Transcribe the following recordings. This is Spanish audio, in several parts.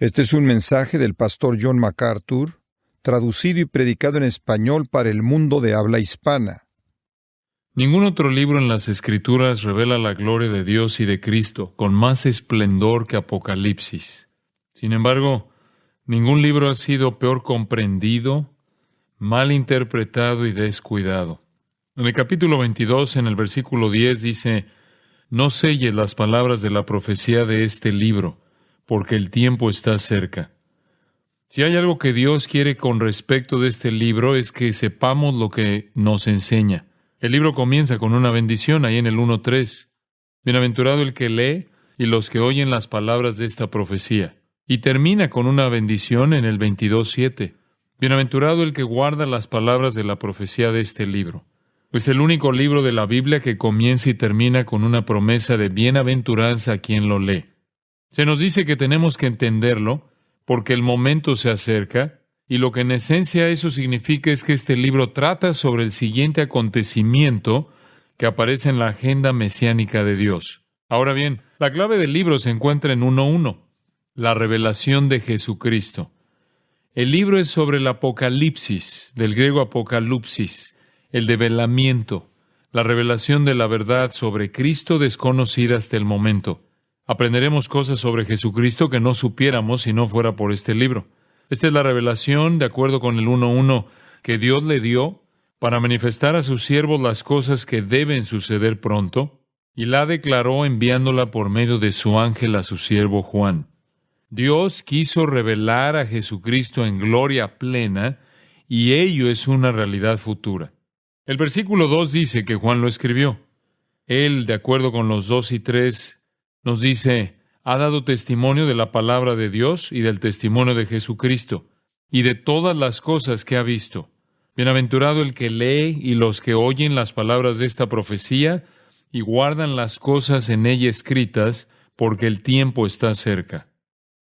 Este es un mensaje del pastor John MacArthur, traducido y predicado en español para el mundo de habla hispana. Ningún otro libro en las Escrituras revela la gloria de Dios y de Cristo con más esplendor que Apocalipsis. Sin embargo, ningún libro ha sido peor comprendido, mal interpretado y descuidado. En el capítulo 22, en el versículo 10, dice: «No selles las palabras de la profecía de este libro, porque el tiempo está cerca». Si hay algo que Dios quiere con respecto de este libro, es que sepamos lo que nos enseña. El libro comienza con una bendición, ahí en el 1:3. Bienaventurado el que lee y los que oyen las palabras de esta profecía. Y termina con una bendición en el 22:7. Bienaventurado el que guarda las palabras de la profecía de este libro. Es el único libro de la Biblia que comienza y termina con una promesa de bienaventuranza a quien lo lee. Se nos dice que tenemos que entenderlo porque el momento se acerca, y lo que en esencia eso significa es que este libro trata sobre el siguiente acontecimiento que aparece en la agenda mesiánica de Dios. Ahora bien, la clave del libro se encuentra en 1:1, la revelación de Jesucristo. El libro es sobre el Apocalipsis, del griego apocalipsis, el develamiento, la revelación de la verdad sobre Cristo desconocida hasta el momento. Aprenderemos cosas sobre Jesucristo que no supiéramos si no fuera por este libro. Esta es la revelación, de acuerdo con el 1:1, que Dios le dio para manifestar a sus siervos las cosas que deben suceder pronto, y la declaró enviándola por medio de su ángel a su siervo Juan. Dios quiso revelar a Jesucristo en gloria plena, y ello es una realidad futura. El versículo 2 dice que Juan lo escribió. Él, de acuerdo con los 2 y 3, nos dice: ha dado testimonio de la palabra de Dios y del testimonio de Jesucristo, y de todas las cosas que ha visto. Bienaventurado el que lee y los que oyen las palabras de esta profecía y guardan las cosas en ella escritas, porque el tiempo está cerca.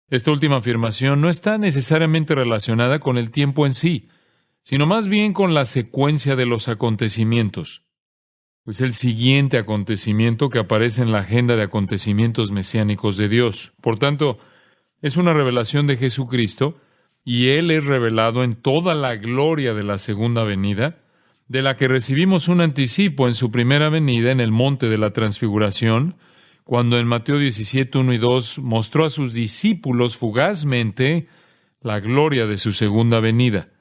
Esta última afirmación no está necesariamente relacionada con el tiempo en sí, sino más bien con la secuencia de los acontecimientos. Es el siguiente acontecimiento que aparece en la agenda de acontecimientos mesiánicos de Dios. Por tanto, es una revelación de Jesucristo, y Él es revelado en toda la gloria de la segunda venida, de la que recibimos un anticipo en su primera venida en el monte de la transfiguración, cuando en Mateo 17, 1 y 2 mostró a sus discípulos fugazmente la gloria de su segunda venida.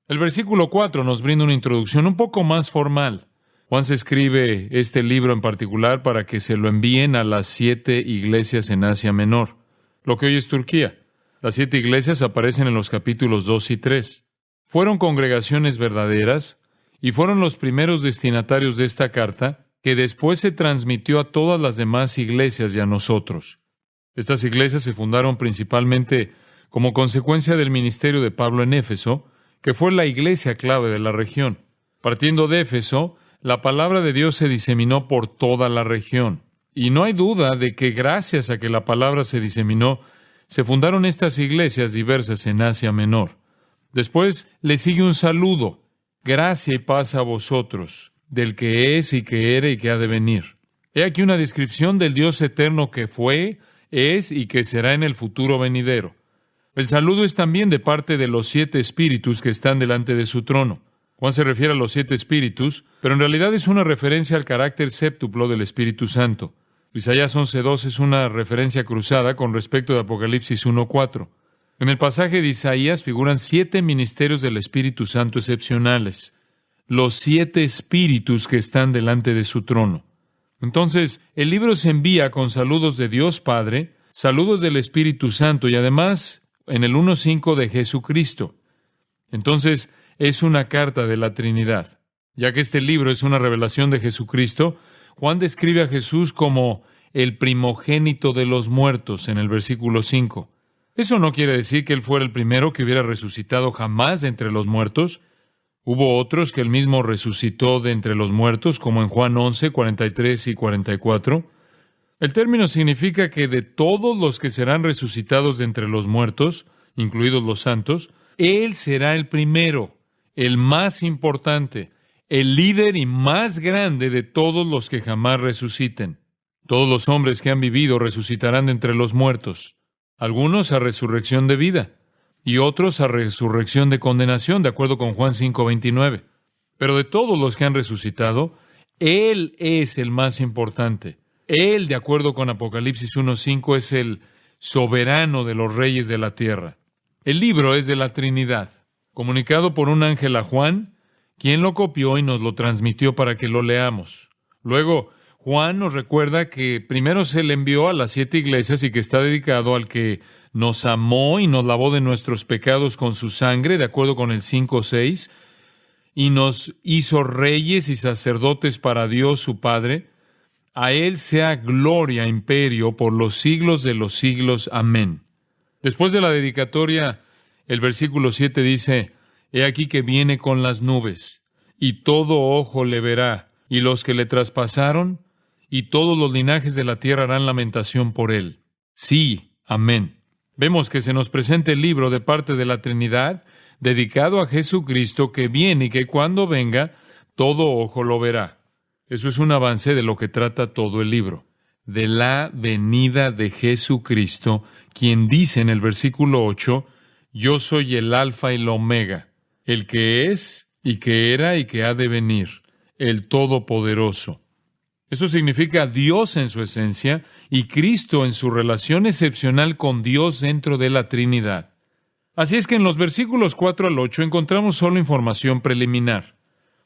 El versículo 4 nos brinda una introducción un poco más formal. Juan se escribe este libro en particular para que se lo envíen a las 7 iglesias en Asia Menor, lo que hoy es Turquía. Las 7 iglesias aparecen en los capítulos 2 y 3. Fueron congregaciones verdaderas y fueron los primeros destinatarios de esta carta, que después se transmitió a todas las demás iglesias y a nosotros. Estas iglesias se fundaron principalmente como consecuencia del ministerio de Pablo en Éfeso, que fue la iglesia clave de la región. Partiendo de Éfeso, la palabra de Dios se diseminó por toda la región. Y no hay duda de que gracias a que la palabra se diseminó, se fundaron estas iglesias diversas en Asia Menor. Después le sigue un saludo: gracia y paz a vosotros, del que es y que era y que ha de venir. He aquí una descripción del Dios eterno que fue, es y que será en el futuro venidero. El saludo es también de parte de los 7 espíritus que están delante de su trono. Juan se refiere a los 7 espíritus, pero en realidad es una referencia al carácter séptuplo del Espíritu Santo. Isaías 11:2 es una referencia cruzada con respecto de Apocalipsis 1:4. En el pasaje de Isaías figuran 7 ministerios del Espíritu Santo excepcionales, los 7 espíritus que están delante de su trono. Entonces, el libro se envía con saludos de Dios Padre, saludos del Espíritu Santo y además, en el 1:5, de Jesucristo. Entonces, es una carta de la Trinidad. Ya que este libro es una revelación de Jesucristo, Juan describe a Jesús como el primogénito de los muertos en el versículo 5. Eso no quiere decir que Él fuera el primero que hubiera resucitado jamás de entre los muertos. Hubo otros que Él mismo resucitó de entre los muertos, como en Juan 11, 43 y 44. El término significa que de todos los que serán resucitados de entre los muertos, incluidos los santos, Él será el primero, el más importante, el líder y más grande de todos los que jamás resuciten. Todos los hombres que han vivido resucitarán de entre los muertos. algunos a resurrección de vida y otros a resurrección de condenación, de acuerdo con Juan 5:29. Pero de todos los que han resucitado, Él es el más importante. Él, de acuerdo con Apocalipsis 1:5, es el soberano de los reyes de la tierra. El libro es de la Trinidad, comunicado por un ángel a Juan, quien lo copió y nos lo transmitió para que lo leamos. Luego, Juan nos recuerda que primero se le envió a las 7 iglesias y que está dedicado al que nos amó y nos lavó de nuestros pecados con su sangre, de acuerdo con el 5:6, y nos hizo reyes y sacerdotes para Dios su Padre. A Él sea gloria, imperio, por los siglos de los siglos. Amén. Después de la dedicatoria, el versículo 7 dice, He aquí que viene con las nubes, y todo ojo le verá, y los que le traspasaron, y todos los linajes de la tierra harán lamentación por él. Sí, amén. Vemos que se nos presenta el libro de parte de la Trinidad, dedicado a Jesucristo, que viene y que cuando venga, todo ojo lo verá. Eso es un avance de lo que trata todo el libro, de la venida de Jesucristo, quien dice en el versículo 8, Yo soy el Alfa y el Omega, el que es, y que era, y que ha de venir, el Todopoderoso. Eso significa Dios en su esencia y Cristo en su relación excepcional con Dios dentro de la Trinidad. Así es que en los versículos 4 al 8 encontramos solo información preliminar.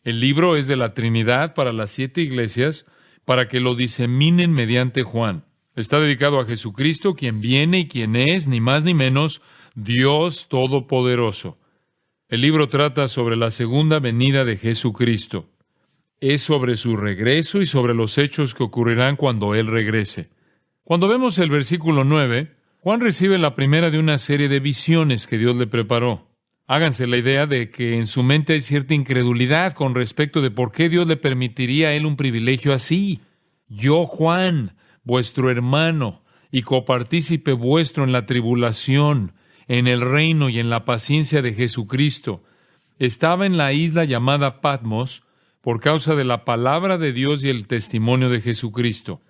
El libro es de la Trinidad para las 7 iglesias, para que lo diseminen mediante Juan. Está dedicado a Jesucristo, quien viene y quien es, ni más ni menos, Dios Todopoderoso. El libro trata sobre la segunda venida de Jesucristo. Es sobre su regreso y sobre los hechos que ocurrirán cuando Él regrese. Cuando vemos el versículo 9, Juan recibe la primera de una serie de visiones que Dios le preparó. Háganse la idea de que en su mente hay cierta incredulidad con respecto de por qué Dios le permitiría a él un privilegio así. Yo, Juan, vuestro hermano y copartícipe vuestro en la tribulación, en el reino y en la paciencia de Jesucristo, estaba en la isla llamada Patmos por causa de la palabra de Dios y el testimonio de Jesucristo.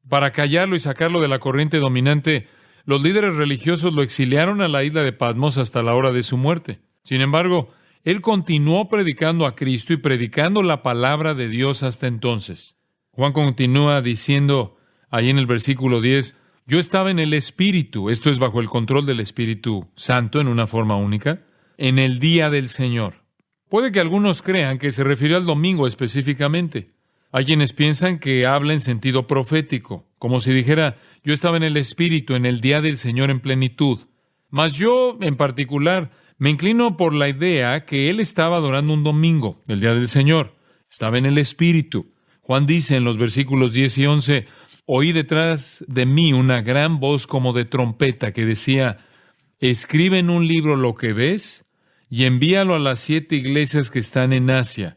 Para callarlo y sacarlo de la corriente dominante, los líderes religiosos lo exiliaron a la isla de Patmos hasta la hora de su muerte. Sin embargo, él continuó predicando a Cristo y predicando la palabra de Dios hasta entonces. Juan continúa diciendo ahí en el versículo 10, yo estaba en el Espíritu, esto es bajo el control del Espíritu Santo en una forma única, en el día del Señor. Puede que algunos crean que se refirió al domingo específicamente. Hay quienes piensan que habla en sentido profético, como si dijera, yo estaba en el Espíritu en el día del Señor en plenitud. Mas yo, en particular, me inclino por la idea que él estaba adorando un domingo, el día del Señor. Estaba en el Espíritu. Juan dice en los versículos 10 y 11, oí detrás de mí una gran voz como de trompeta que decía, escribe en un libro lo que ves y envíalo a las 7 iglesias que están en Asia,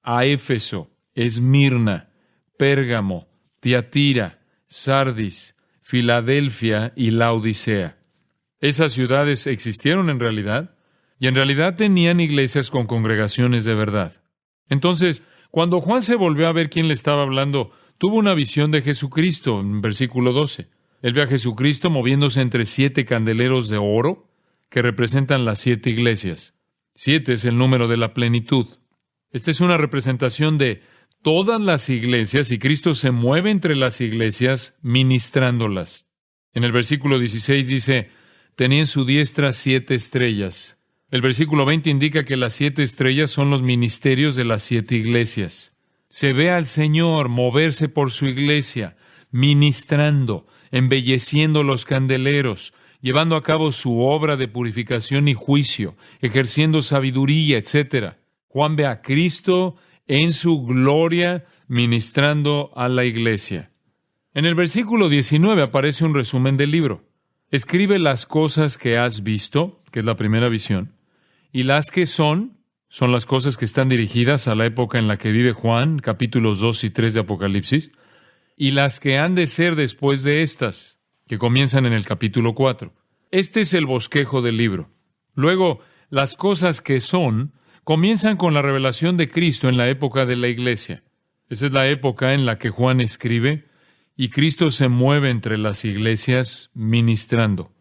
a Éfeso, Esmirna, Pérgamo, Tiatira, Sardis, Filadelfia y Laodicea. Esas ciudades existieron en realidad, y en realidad tenían iglesias con congregaciones de verdad. Entonces, cuando Juan se volvió a ver quién le estaba hablando, tuvo una visión de Jesucristo, en versículo 12. Él ve a Jesucristo moviéndose entre 7 candeleros de oro, que representan las 7 iglesias. 7 es el número de la plenitud. Esta es una representación de todas las iglesias, y Cristo se mueve entre las iglesias ministrándolas. En el versículo 16 dice, tenía en su diestra 7 estrellas. El versículo 20 indica que las 7 estrellas son los ministerios de las 7 iglesias. Se ve al Señor moverse por su iglesia, ministrando, embelleciendo los candeleros, llevando a cabo su obra de purificación y juicio, ejerciendo sabiduría, etc. Juan ve a Cristo en su gloria, ministrando a la iglesia. En el versículo 19 aparece un resumen del libro. Escribe las cosas que has visto, que es la primera visión, y las que son las cosas que están dirigidas a la época en la que vive Juan, capítulos 2 y 3 de Apocalipsis, y las que han de ser después de estas, que comienzan en el capítulo 4. Este es el bosquejo del libro. Luego, las cosas que son comienzan con la revelación de Cristo en la época de la iglesia. Esa es la época en la que Juan escribe y Cristo se mueve entre las iglesias ministrando.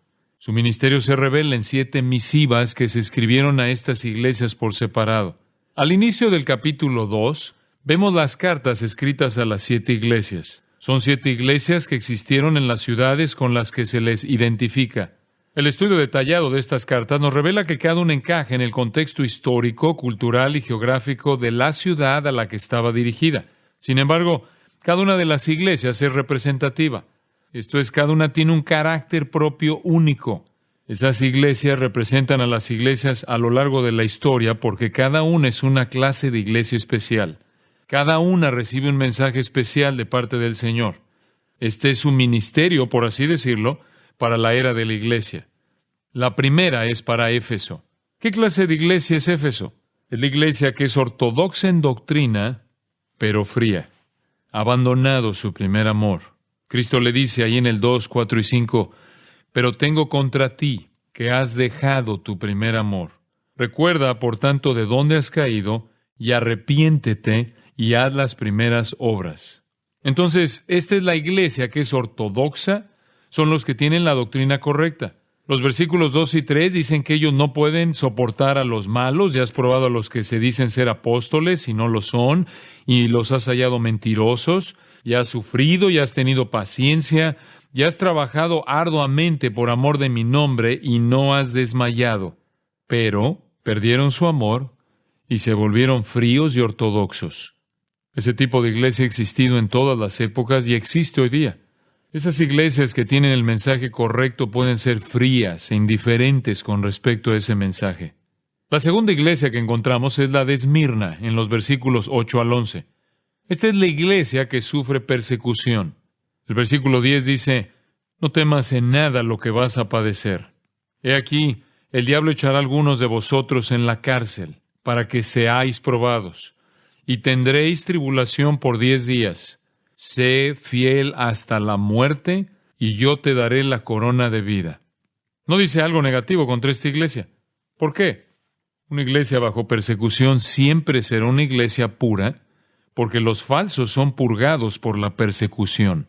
Su ministerio se revela en 7 misivas que se escribieron a estas iglesias por separado. Al inicio del capítulo 2, vemos las cartas escritas a las 7 iglesias. Son 7 iglesias que existieron en las ciudades con las que se les identifica. El estudio detallado de estas cartas nos revela que cada una encaja en el contexto histórico, cultural y geográfico de la ciudad a la que estaba dirigida. Sin embargo, cada una de las iglesias es representativa. Esto es, cada una tiene un carácter propio único. Esas iglesias representan a las iglesias a lo largo de la historia porque cada una es una clase de iglesia especial. Cada una recibe un mensaje especial de parte del Señor. Este es su ministerio, por así decirlo, para la era de la iglesia. La primera es para Éfeso. ¿Qué clase de iglesia es Éfeso? Es la iglesia que es ortodoxa en doctrina, pero fría. Ha abandonado su primer amor. Cristo le dice ahí en el 2, 4 y 5, pero tengo contra ti que has dejado tu primer amor. Recuerda, por tanto, de dónde has caído y arrepiéntete y haz las primeras obras. Entonces, esta es la iglesia que es ortodoxa, son los que tienen la doctrina correcta. Los versículos 2 y 3 dicen que ellos no pueden soportar a los malos. Ya has probado a los que se dicen ser apóstoles y no lo son, y los has hallado mentirosos. Ya has sufrido, ya has tenido paciencia, ya has trabajado arduamente por amor de mi nombre y no has desmayado. Pero perdieron su amor y se volvieron fríos y ortodoxos. Ese tipo de iglesia ha existido en todas las épocas y existe hoy día. Esas iglesias que tienen el mensaje correcto pueden ser frías e indiferentes con respecto a ese mensaje. La segunda iglesia que encontramos es la de Esmirna, en los versículos 8 al 11. Esta es la iglesia que sufre persecución. El versículo 10 dice, no temas en nada lo que vas a padecer. He aquí, el diablo echará a algunos de vosotros en la cárcel, para que seáis probados, y tendréis tribulación por 10 días. Sé fiel hasta la muerte, y yo te daré la corona de vida. No dice algo negativo contra esta iglesia. ¿Por qué? Una iglesia bajo persecución siempre será una iglesia pura, porque los falsos son purgados por la persecución.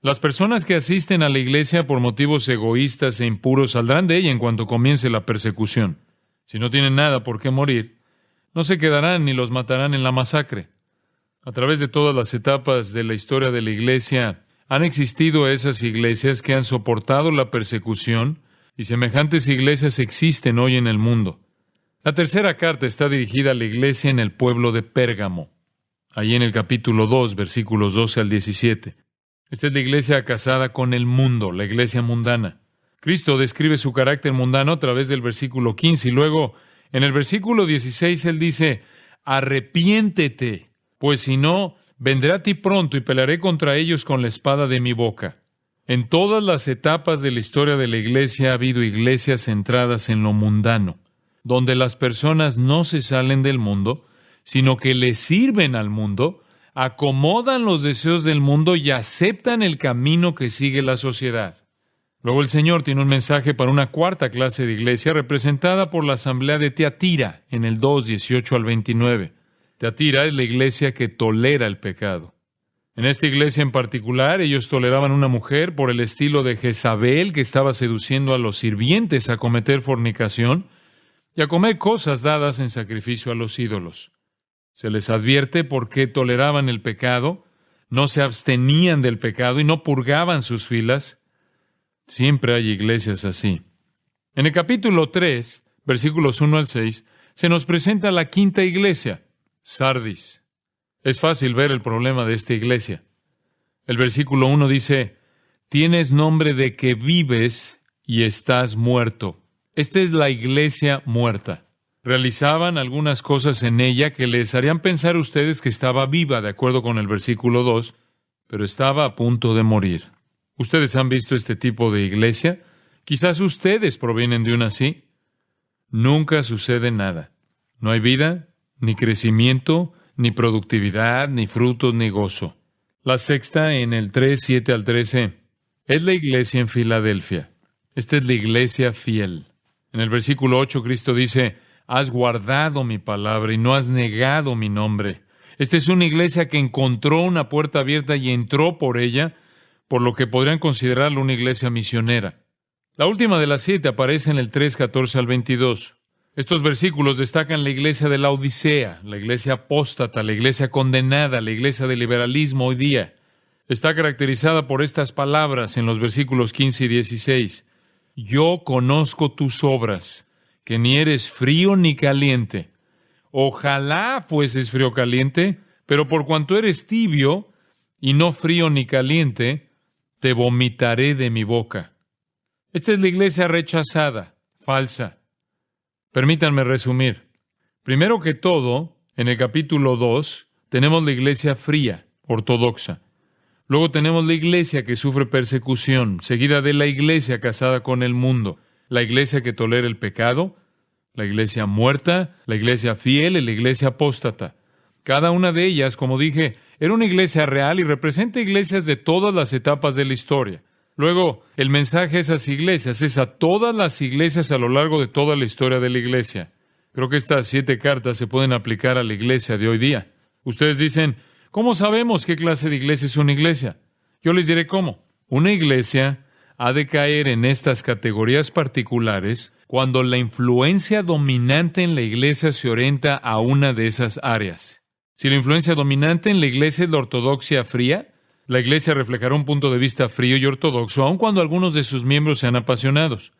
Las personas que asisten a la iglesia por motivos egoístas e impuros saldrán de ella en cuanto comience la persecución. Si no tienen nada por qué morir, no se quedarán ni los matarán en la masacre. A través de todas las etapas de la historia de la iglesia, han existido esas iglesias que han soportado la persecución, y semejantes iglesias existen hoy en el mundo. La tercera carta está dirigida a la iglesia en el pueblo de Pérgamo, ahí en el capítulo 2, versículos 12 al 17. Esta es la iglesia casada con el mundo, la iglesia mundana. Cristo describe su carácter mundano a través del versículo 15, y luego, en el versículo 16, Él dice, arrepiéntete, pues si no, vendré a ti pronto y pelearé contra ellos con la espada de mi boca. En todas las etapas de la historia de la iglesia ha habido iglesias centradas en lo mundano, donde las personas no se salen del mundo, sino que le sirven al mundo, acomodan los deseos del mundo y aceptan el camino que sigue la sociedad. Luego el Señor tiene un mensaje para una cuarta clase de iglesia representada por la asamblea de Tiatira en el 2, 18 al 29. Tiatira es la iglesia que tolera el pecado. En esta iglesia en particular, ellos toleraban una mujer por el estilo de Jezabel que estaba seduciendo a los sirvientes a cometer fornicación y a comer cosas dadas en sacrificio a los ídolos. Se les advierte por qué toleraban el pecado, no se abstenían del pecado y no purgaban sus filas. Siempre hay iglesias así. En el capítulo 3, versículos 1 al 6, se nos presenta la quinta iglesia, Sardis. Es fácil ver el problema de esta iglesia. El versículo 1 dice, tienes nombre de que vives y estás muerto. Esta es la iglesia muerta. Realizaban algunas cosas en ella que les harían pensar a ustedes que estaba viva, de acuerdo con el versículo 2, pero estaba a punto de morir. ¿Ustedes han visto este tipo de iglesia? Quizás ustedes provienen de una así. Nunca sucede nada. No hay vida, ni crecimiento, ni productividad, ni frutos, ni gozo. La sexta, en el 3, 7 al 13, es la iglesia en Filadelfia. Esta es la iglesia fiel. En el versículo 8, Cristo dice, has guardado mi palabra y no has negado mi nombre. Esta es una iglesia que encontró una puerta abierta y entró por ella, por lo que podrían considerarla una iglesia misionera. La última de las 7 aparece en el 3:14 al 22. Estos versículos destacan la iglesia de la Odisea, la iglesia apóstata, la iglesia condenada, la iglesia del liberalismo hoy día. Está caracterizada por estas palabras en los versículos 15 y 16. Yo conozco tus obras, que ni eres frío ni caliente. Ojalá fueses frío o caliente, pero por cuanto eres tibio y no frío ni caliente, te vomitaré de mi boca. Esta es la iglesia rechazada, falsa. Permítanme resumir. Primero que todo, en el capítulo 2, tenemos la iglesia fría, ortodoxa. Luego tenemos la iglesia que sufre persecución, seguida de la iglesia casada con el mundo, la iglesia que tolera el pecado, la iglesia muerta, la iglesia fiel y la iglesia apóstata. Cada una de ellas, como dije, era una iglesia real y representa iglesias de todas las etapas de la historia. Luego, el mensaje a esas iglesias es a todas las iglesias a lo largo de toda la historia de la iglesia. Creo que estas 7 cartas se pueden aplicar a la iglesia de hoy día. Ustedes dicen, ¿cómo sabemos qué clase de iglesia es una iglesia? Yo les diré cómo. Una iglesia ha de caer en estas categorías particulares cuando la influencia dominante en la iglesia se orienta a una de esas áreas. Si la influencia dominante en la iglesia es la ortodoxia fría, la iglesia reflejará un punto de vista frío y ortodoxo, aun cuando algunos de sus miembros sean apasionados.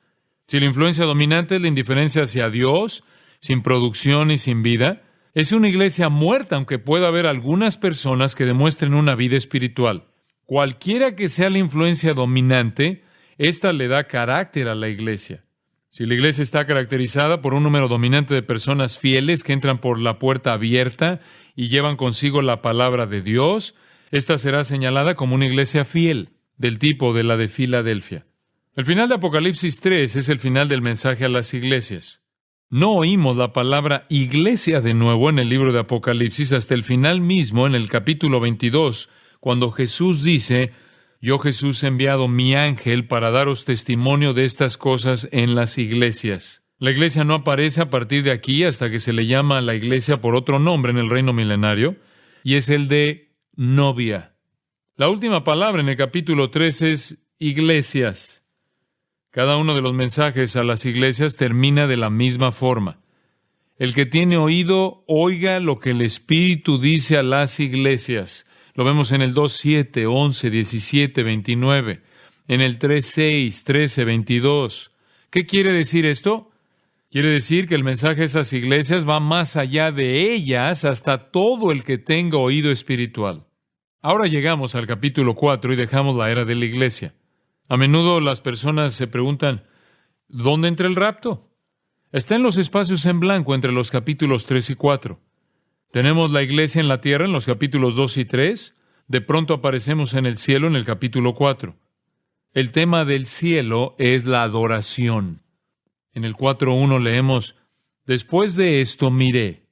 Si la influencia dominante es la indiferencia hacia Dios, sin producción y sin vida, es una iglesia muerta, aunque pueda haber algunas personas que demuestren una vida espiritual. Cualquiera que sea la influencia dominante, esta le da carácter a la iglesia. Si la iglesia está caracterizada por un número dominante de personas fieles que entran por la puerta abierta y llevan consigo la palabra de Dios, esta será señalada como una iglesia fiel, del tipo de la de Filadelfia. El final de Apocalipsis 3 es el final del mensaje a las iglesias. No oímos la palabra iglesia de nuevo en el libro de Apocalipsis hasta el final mismo, en el capítulo 22, cuando Jesús dice, yo Jesús he enviado mi ángel para daros testimonio de estas cosas en las iglesias. La iglesia no aparece a partir de aquí hasta que se le llama a la iglesia por otro nombre en el reino milenario, y es el de novia. La última palabra en el capítulo 3 es iglesias. Cada uno de los mensajes a las iglesias termina de la misma forma. El que tiene oído, oiga lo que el Espíritu dice a las iglesias. Lo vemos en el 2:7, 11, 17, 29, en el 3:6, 13, 22. ¿Qué quiere decir esto? Quiere decir que el mensaje a esas iglesias va más allá de ellas hasta todo el que tenga oído espiritual. Ahora llegamos al capítulo 4 y dejamos la era de la iglesia. A menudo las personas se preguntan, ¿dónde entra el rapto? Está en los espacios en blanco entre los capítulos 3 y 4. Tenemos la iglesia en la tierra en los capítulos 2 y 3. De pronto aparecemos en el cielo en el capítulo 4. El tema del cielo es la adoración. En el 4:1 leemos, después de esto miré,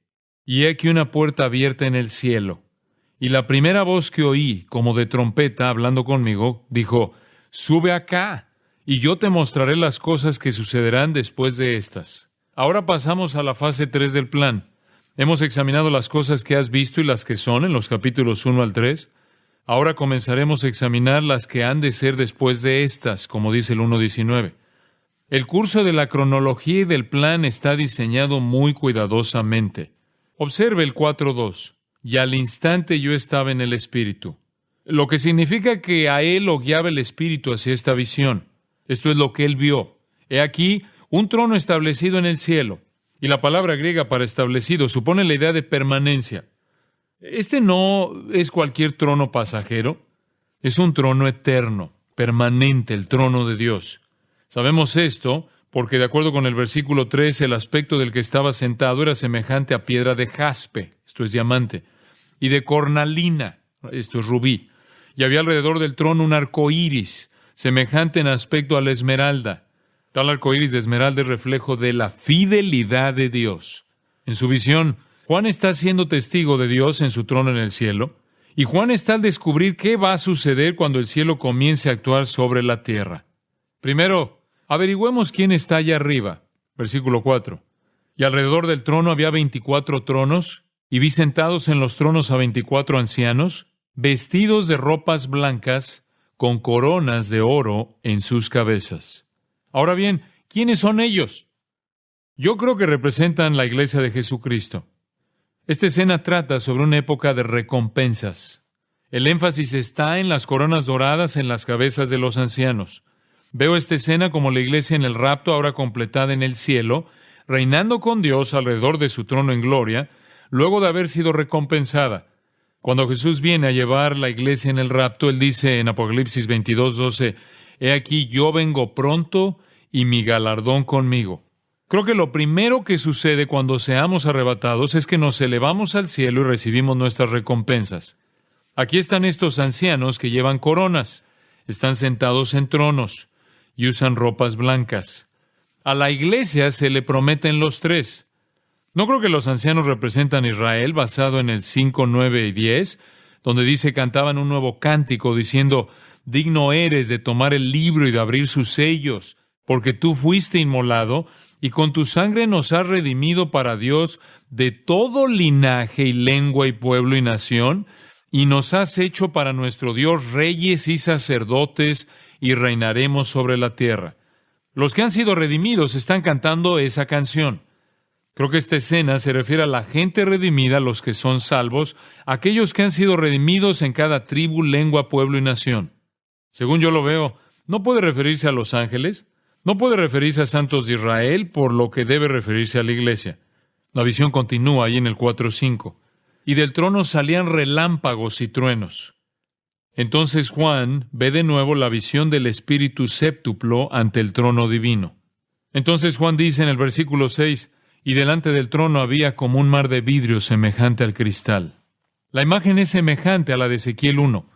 y he aquí una puerta abierta en el cielo. Y la primera voz que oí, como de trompeta, hablando conmigo, dijo, sube acá, y yo te mostraré las cosas que sucederán después de estas. Ahora pasamos a la fase 3 del plan. Hemos examinado las cosas que has visto y las que son en los capítulos 1 al 3. Ahora comenzaremos a examinar las que han de ser después de estas, como dice el 1:19. El curso de la cronología y del plan está diseñado muy cuidadosamente. Observe el 4:2. Y al instante yo estaba en el Espíritu. Lo que significa que a él lo guiaba el Espíritu hacia esta visión. Esto es lo que él vio. He aquí un trono establecido en el cielo. Y la palabra griega para establecido supone la idea de permanencia. Este no es cualquier trono pasajero. Es un trono eterno, permanente, el trono de Dios. Sabemos esto porque, de acuerdo con el versículo 3, el aspecto del que estaba sentado era semejante a piedra de jaspe, esto es diamante, y de cornalina, esto es rubí. Y había alrededor del trono un arco iris, semejante en aspecto a la esmeralda. Tal arco iris de esmeralda es reflejo de la fidelidad de Dios. En su visión, Juan está siendo testigo de Dios en su trono en el cielo, y Juan está al descubrir qué va a suceder cuando el cielo comience a actuar sobre la tierra. Primero, averigüemos quién está allá arriba. Versículo 4. Y alrededor del trono había 24 tronos, y vi sentados en los tronos a 24 ancianos, vestidos de ropas blancas, con coronas de oro en sus cabezas. Ahora bien, ¿quiénes son ellos? Yo creo que representan la iglesia de Jesucristo. Esta escena trata sobre una época de recompensas. El énfasis está en las coronas doradas en las cabezas de los ancianos. Veo esta escena como la iglesia en el rapto, ahora completada en el cielo, reinando con Dios alrededor de su trono en gloria, luego de haber sido recompensada. Cuando Jesús viene a llevar la iglesia en el rapto, Él dice en Apocalipsis 22:12, «He aquí yo vengo pronto y mi galardón conmigo». Creo que lo primero que sucede cuando seamos arrebatados es que nos elevamos al cielo y recibimos nuestras recompensas. Aquí están estos ancianos que llevan coronas, están sentados en tronos y usan ropas blancas. A la iglesia se le prometen los tres. No creo que los ancianos representan a Israel basado en el 5, 9 y 10, donde dice cantaban un nuevo cántico diciendo, «Digno eres de tomar el libro y de abrir sus sellos, porque tú fuiste inmolado y con tu sangre nos has redimido para Dios de todo linaje y lengua y pueblo y nación, y nos has hecho para nuestro Dios reyes y sacerdotes, y reinaremos sobre la tierra». Los que han sido redimidos están cantando esa canción. Creo que esta escena se refiere a la gente redimida, los que son salvos, aquellos que han sido redimidos en cada tribu, lengua, pueblo y nación. Según yo lo veo, no puede referirse a los ángeles, no puede referirse a santos de Israel, por lo que debe referirse a la iglesia. La visión continúa ahí en el 4:5. Y del trono salían relámpagos y truenos. Entonces Juan ve de nuevo la visión del Espíritu séptuplo ante el trono divino. Entonces Juan dice en el versículo 6, «Y delante del trono había como un mar de vidrio semejante al cristal». La imagen es semejante a la de Ezequiel 1.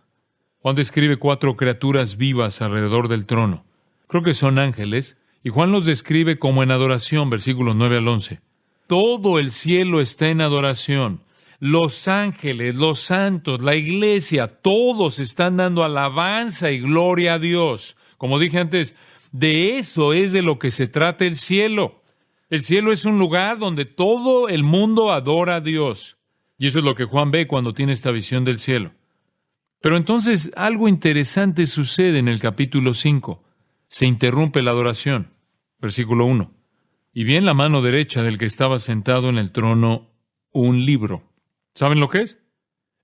Juan describe 4 criaturas vivas alrededor del trono. Creo que son ángeles, y Juan los describe como en adoración, versículos 9 al 11. Todo el cielo está en adoración. Los ángeles, los santos, la iglesia, todos están dando alabanza y gloria a Dios. Como dije antes, de eso es de lo que se trata el cielo. El cielo es un lugar donde todo el mundo adora a Dios. Y eso es lo que Juan ve cuando tiene esta visión del cielo. Pero entonces algo interesante sucede en el capítulo 5. Se interrumpe la adoración. Versículo 1. Y vi en la mano derecha del que estaba sentado en el trono un libro. ¿Saben lo que es?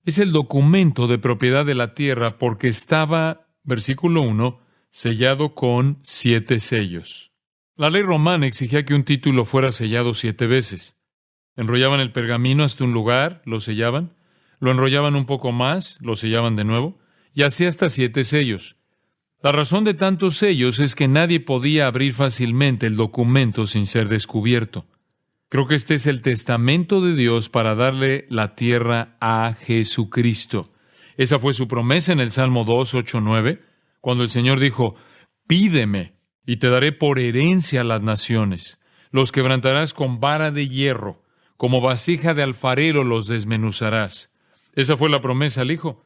Es el documento de propiedad de la tierra porque estaba, versículo 1, sellado con 7 sellos. La ley romana exigía que un título fuera sellado 7 veces. Enrollaban el pergamino hasta un lugar, lo sellaban, lo enrollaban un poco más, lo sellaban de nuevo, y así hasta 7 sellos. La razón de tantos sellos es que nadie podía abrir fácilmente el documento sin ser descubierto. Creo que este es el testamento de Dios para darle la tierra a Jesucristo. Esa fue su promesa en el Salmo 2, 8, 9, cuando el Señor dijo, «Pídeme, y te daré por herencia a las naciones. Los quebrantarás con vara de hierro, como vasija de alfarero los desmenuzarás». Esa fue la promesa al Hijo.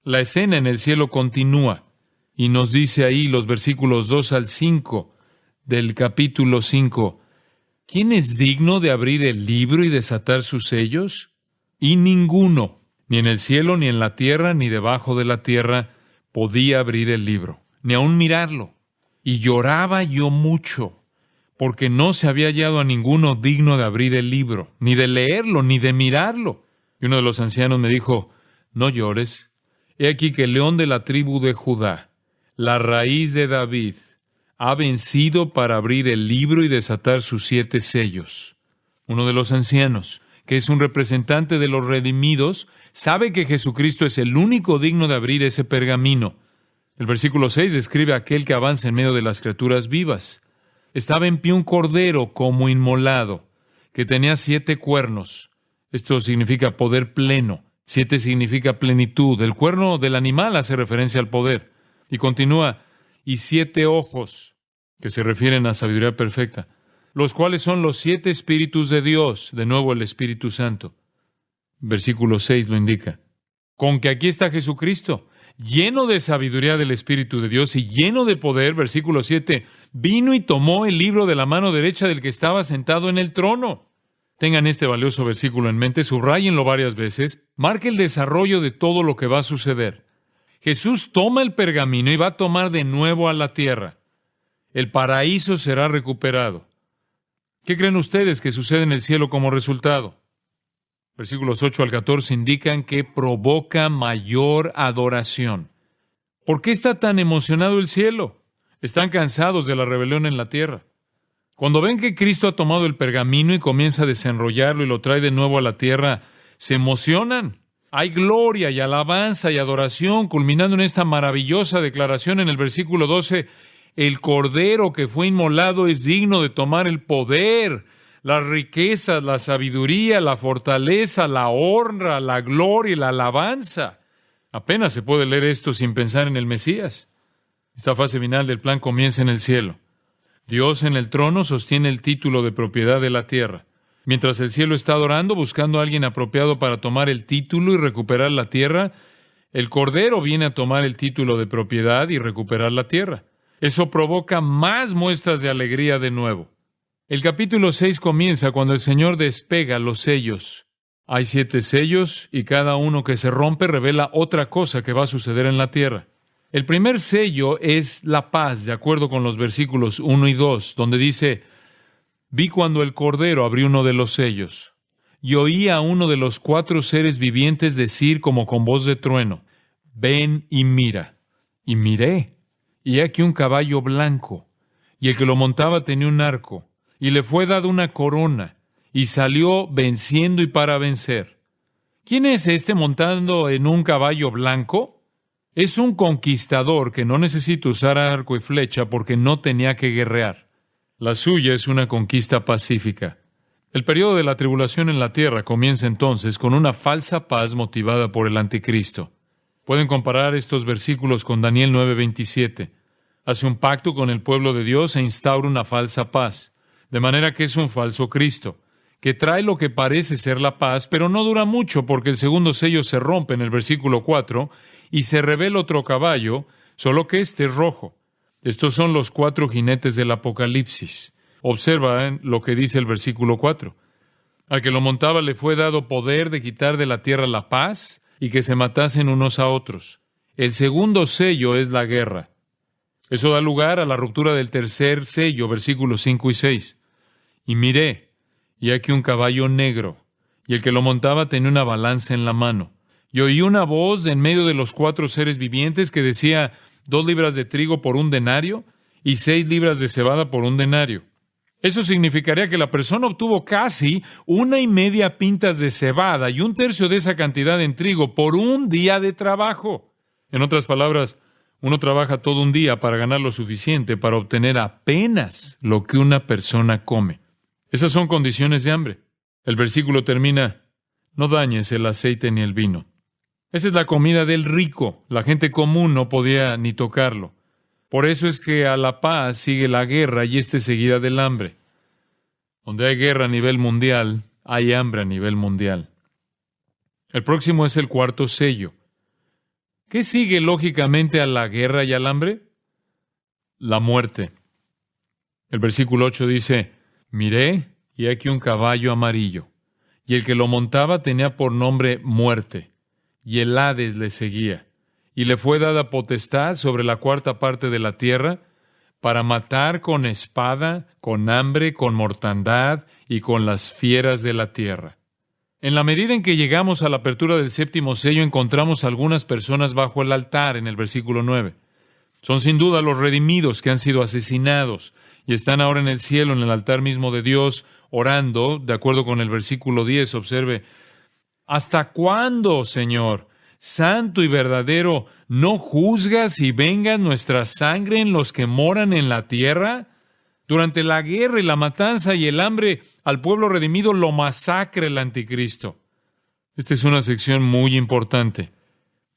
La escena en el cielo continúa, y nos dice ahí los versículos 2 al 5 del capítulo 5, ¿quién es digno de abrir el libro y desatar sus sellos? Y ninguno, ni en el cielo, ni en la tierra, ni debajo de la tierra, podía abrir el libro, ni aun mirarlo. Y lloraba yo mucho, porque no se había hallado a ninguno digno de abrir el libro, ni de leerlo, ni de mirarlo. Y uno de los ancianos me dijo, no llores. He aquí que el león de la tribu de Judá, la raíz de David, ha vencido para abrir el libro y desatar sus 7 sellos. Uno de los ancianos, que es un representante de los redimidos, sabe que Jesucristo es el único digno de abrir ese pergamino. El versículo 6 describe a aquel que avanza en medio de las criaturas vivas. Estaba en pie un cordero como inmolado, que tenía 7 cuernos. Esto significa poder pleno. 7 significa plenitud. El cuerno del animal hace referencia al poder. Y continúa, y 7 ojos, que se refieren a sabiduría perfecta, los cuales son los 7 espíritus de Dios, de nuevo el Espíritu Santo. Versículo 6 lo indica. Con que aquí está Jesucristo, lleno de sabiduría del Espíritu de Dios y lleno de poder, versículo 7, vino y tomó el libro de la mano derecha del que estaba sentado en el trono. Tengan este valioso versículo en mente, subráyenlo varias veces, marque el desarrollo de todo lo que va a suceder. Jesús toma el pergamino y va a tomar de nuevo a la tierra. El paraíso será recuperado. ¿Qué creen ustedes que sucede en el cielo como resultado? Versículos 8 al 14 indican que provoca mayor adoración. ¿Por qué está tan emocionado el cielo? Están cansados de la rebelión en la tierra. Cuando ven que Cristo ha tomado el pergamino y comienza a desenrollarlo y lo trae de nuevo a la tierra, se emocionan. Hay gloria y alabanza y adoración, culminando en esta maravillosa declaración en el versículo 12. El Cordero que fue inmolado es digno de tomar el poder, las riquezas, la sabiduría, la fortaleza, la honra, la gloria y la alabanza. Apenas se puede leer esto sin pensar en el Mesías. Esta fase final del plan comienza en el cielo. Dios en el trono sostiene el título de propiedad de la tierra. Mientras el cielo está adorando, buscando a alguien apropiado para tomar el título y recuperar la tierra, el Cordero viene a tomar el título de propiedad y recuperar la tierra. Eso provoca más muestras de alegría de nuevo. El capítulo 6 comienza cuando el Señor despega los sellos. Hay 7 sellos y cada uno que se rompe revela otra cosa que va a suceder en la tierra. El primer sello es la paz, de acuerdo con los versículos 1 y 2, donde dice: vi cuando el Cordero abrió uno de los sellos, y oí a uno de los 4 seres vivientes decir como con voz de trueno: ven y mira. Y miré, y he aquí un caballo blanco, y el que lo montaba tenía un arco, y le fue dada una corona, y salió venciendo y para vencer. ¿Quién es este montando en un caballo blanco? Es un conquistador que no necesita usar arco y flecha porque no tenía que guerrear. La suya es una conquista pacífica. El periodo de la tribulación en la tierra comienza entonces con una falsa paz motivada por el anticristo. Pueden comparar estos versículos con Daniel 9:27. Hace un pacto con el pueblo de Dios e instaura una falsa paz, de manera que es un falso Cristo, que trae lo que parece ser la paz, pero no dura mucho porque el segundo sello se rompe en el versículo 4 y se revela otro caballo, solo que este es rojo. Estos son los 4 jinetes del Apocalipsis. Observa lo que dice el versículo 4. Al que lo montaba le fue dado poder de quitar de la tierra la paz y que se matasen unos a otros. El segundo sello es la guerra. Eso da lugar a la ruptura del tercer sello, versículos 5 y 6. Y miré, y aquí un caballo negro, y el que lo montaba tenía una balanza en la mano. Y oí una voz en medio de los 4 seres vivientes que decía: 2 libras de trigo por 1 denario, y 6 libras de cebada por 1 denario. Eso significaría que la persona obtuvo casi 1.5 pintas de cebada y 1/3 de esa cantidad en trigo por 1 día de trabajo. En otras palabras, uno trabaja todo un día para ganar lo suficiente para obtener apenas lo que una persona come. Esas son condiciones de hambre. El versículo termina: no dañes el aceite ni el vino. Esa es la comida del rico. La gente común no podía ni tocarlo. Por eso es que a la paz sigue la guerra y esta es seguida del hambre. Donde hay guerra a nivel mundial, hay hambre a nivel mundial. El próximo es el 4º sello. ¿Qué sigue lógicamente a la guerra y al hambre? La muerte. El versículo 8 dice: miré, y aquí un caballo amarillo, y el que lo montaba tenía por nombre Muerte, y el Hades le seguía, y le fue dada potestad sobre la 4ª parte de la tierra, para matar con espada, con hambre, con mortandad y con las fieras de la tierra. En la medida en que llegamos a la apertura del 7º sello, encontramos algunas personas bajo el altar en el versículo 9. Son sin duda los redimidos que han sido asesinados y están ahora en el cielo, en el altar mismo de Dios, orando, de acuerdo con el versículo 10. Observe: ¿hasta cuándo, Señor, santo y verdadero, no juzgas y vengas nuestra sangre en los que moran en la tierra? Durante la guerra y la matanza y el hambre, al pueblo redimido lo masacra el anticristo. Esta es una sección muy importante.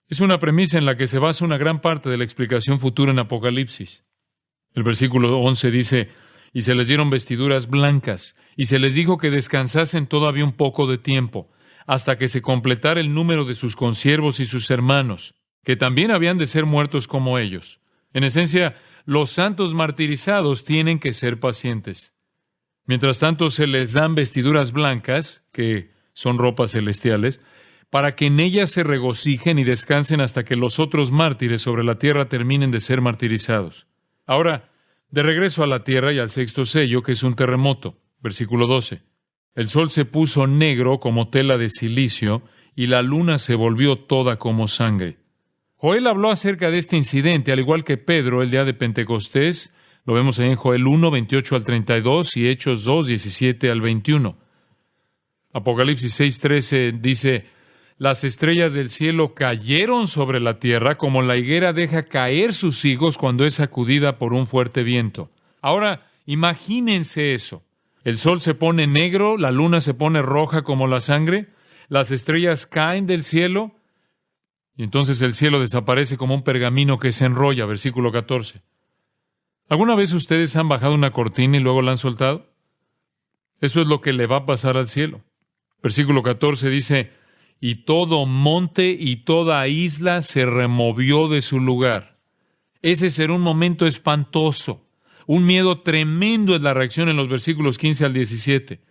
Es una premisa en la que se basa una gran parte de la explicación futura en Apocalipsis. El versículo 11 dice: y se les dieron vestiduras blancas, y se les dijo que descansasen todavía un poco de tiempo, hasta que se completara el número de sus consiervos y sus hermanos, que también habían de ser muertos como ellos. En esencia, los santos martirizados tienen que ser pacientes. Mientras tanto, se les dan vestiduras blancas, que son ropas celestiales, para que en ellas se regocijen y descansen hasta que los otros mártires sobre la tierra terminen de ser martirizados. Ahora, De regreso a la tierra y al sexto sello, que es un terremoto. Versículo 12. El sol se puso negro como tela de silicio y la luna se volvió toda como sangre. Joel habló acerca de este incidente, al igual que Pedro, el día de Pentecostés. Lo vemos en Joel 1, 28 al 32 y Hechos 2, 17 al 21. Apocalipsis 6, 13 dice: las estrellas del cielo cayeron sobre la tierra como la higuera deja caer sus higos cuando es sacudida por un fuerte viento. Ahora, imagínense eso. El sol se pone negro, la luna se pone roja como la sangre, las estrellas caen del cielo, y entonces el cielo desaparece como un pergamino que se enrolla. Versículo 14. ¿Alguna vez ustedes han bajado una cortina y luego la han soltado? Eso es lo que le va a pasar al cielo. Versículo 14 dice: y todo monte y toda isla se removió de su lugar. Ese será un momento espantoso. Un miedo tremendo es la reacción en los versículos 15 al 17.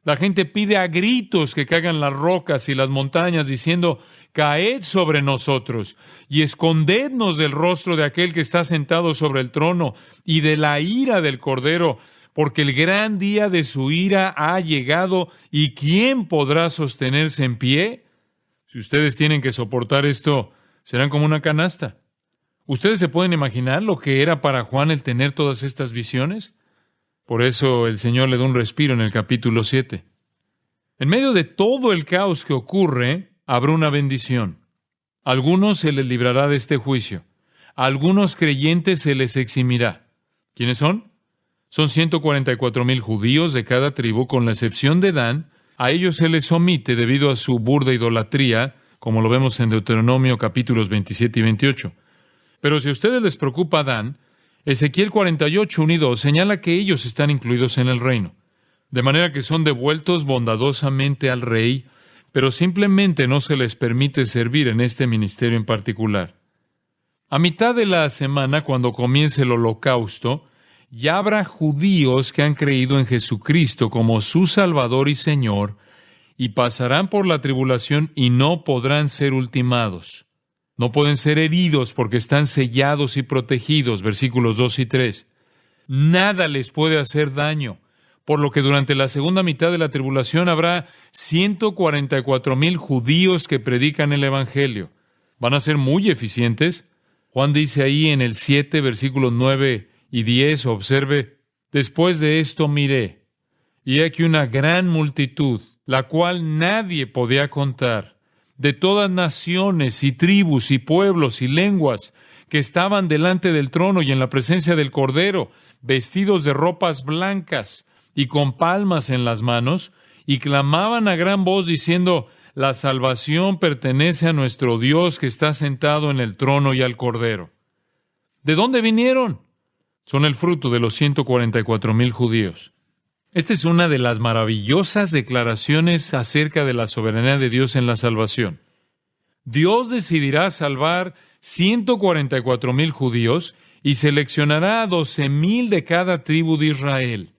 La gente pide a gritos que caigan las rocas y las montañas, diciendo: caed sobre nosotros y escondednos del rostro de aquel que está sentado sobre el trono y de la ira del Cordero, porque el gran día de su ira ha llegado, ¿y quién podrá sostenerse en pie? Si ustedes tienen que soportar esto, serán como una canasta. ¿Ustedes se pueden imaginar lo que era para Juan el tener todas estas visiones? Por eso el Señor le da un respiro en el capítulo 7. En medio de todo el caos que ocurre, habrá una bendición. A algunos se les librará de este juicio. A algunos creyentes se les eximirá. ¿Quiénes son? Son 144,000 judíos de cada tribu, con la excepción de Dan. A ellos se les omite debido a su burda idolatría, como lo vemos en Deuteronomio capítulos 27 y 28. Pero si a ustedes les preocupa Dan, Ezequiel 48, 1 y 2 señala que ellos están incluidos en el reino, de manera que son devueltos bondadosamente al rey, pero simplemente no se les permite servir en este ministerio en particular. A mitad de la semana, cuando comience el holocausto, ya habrá judíos que han creído en Jesucristo como su Salvador y Señor, y pasarán por la tribulación y no podrán ser ultimados. No pueden ser heridos porque están sellados y protegidos, versículos 2 y 3. Nada les puede hacer daño, por lo que durante la segunda mitad de la tribulación habrá 144,000 judíos que predican el Evangelio. Van a ser muy eficientes. Juan dice ahí en el 7, versículos 9 y 10, observe: después de esto miré, y aquí una gran multitud, la cual nadie podía contar, de todas naciones y tribus y pueblos y lenguas, que estaban delante del trono y en la presencia del Cordero, vestidos de ropas blancas y con palmas en las manos, y clamaban a gran voz diciendo: la salvación pertenece a nuestro Dios que está sentado en el trono y al Cordero. ¿De dónde vinieron? Son el fruto de los 144,000 judíos. Esta es una de las maravillosas declaraciones acerca de la soberanía de Dios en la salvación. Dios decidirá salvar 144,000 judíos y seleccionará a 12,000 de cada tribu de Israel.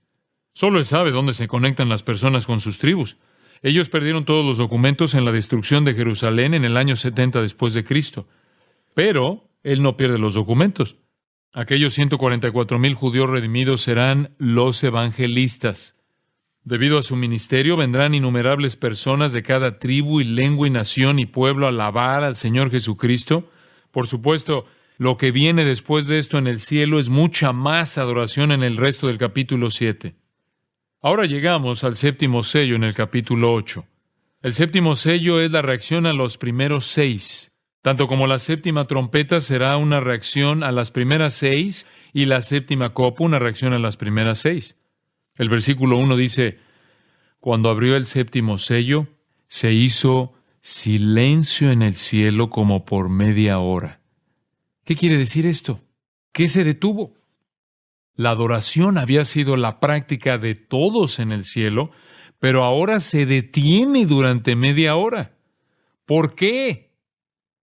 Solo Él sabe dónde se conectan las personas con sus tribus. Ellos perdieron todos los documentos en la destrucción de Jerusalén en el año 70 después de Cristo. Pero Él no pierde los documentos. Aquellos 144,000 judíos redimidos serán los evangelistas. Debido a su ministerio, vendrán innumerables personas de cada tribu y lengua y nación y pueblo a alabar al Señor Jesucristo. Por supuesto, lo que viene después de esto en el cielo es mucha más adoración en el resto del capítulo 7. Ahora llegamos al séptimo sello en el capítulo 8. El séptimo sello es la reacción a los primeros 6. Tanto como la séptima trompeta será una reacción a las primeras 6 y la séptima copa una reacción a las primeras 6. El versículo 1 dice: cuando abrió el séptimo sello, se hizo silencio en el cielo como por media hora. ¿Qué quiere decir esto? ¿Qué se detuvo? La adoración había sido la práctica de todos en el cielo, pero ahora se detiene durante media hora. ¿Por qué?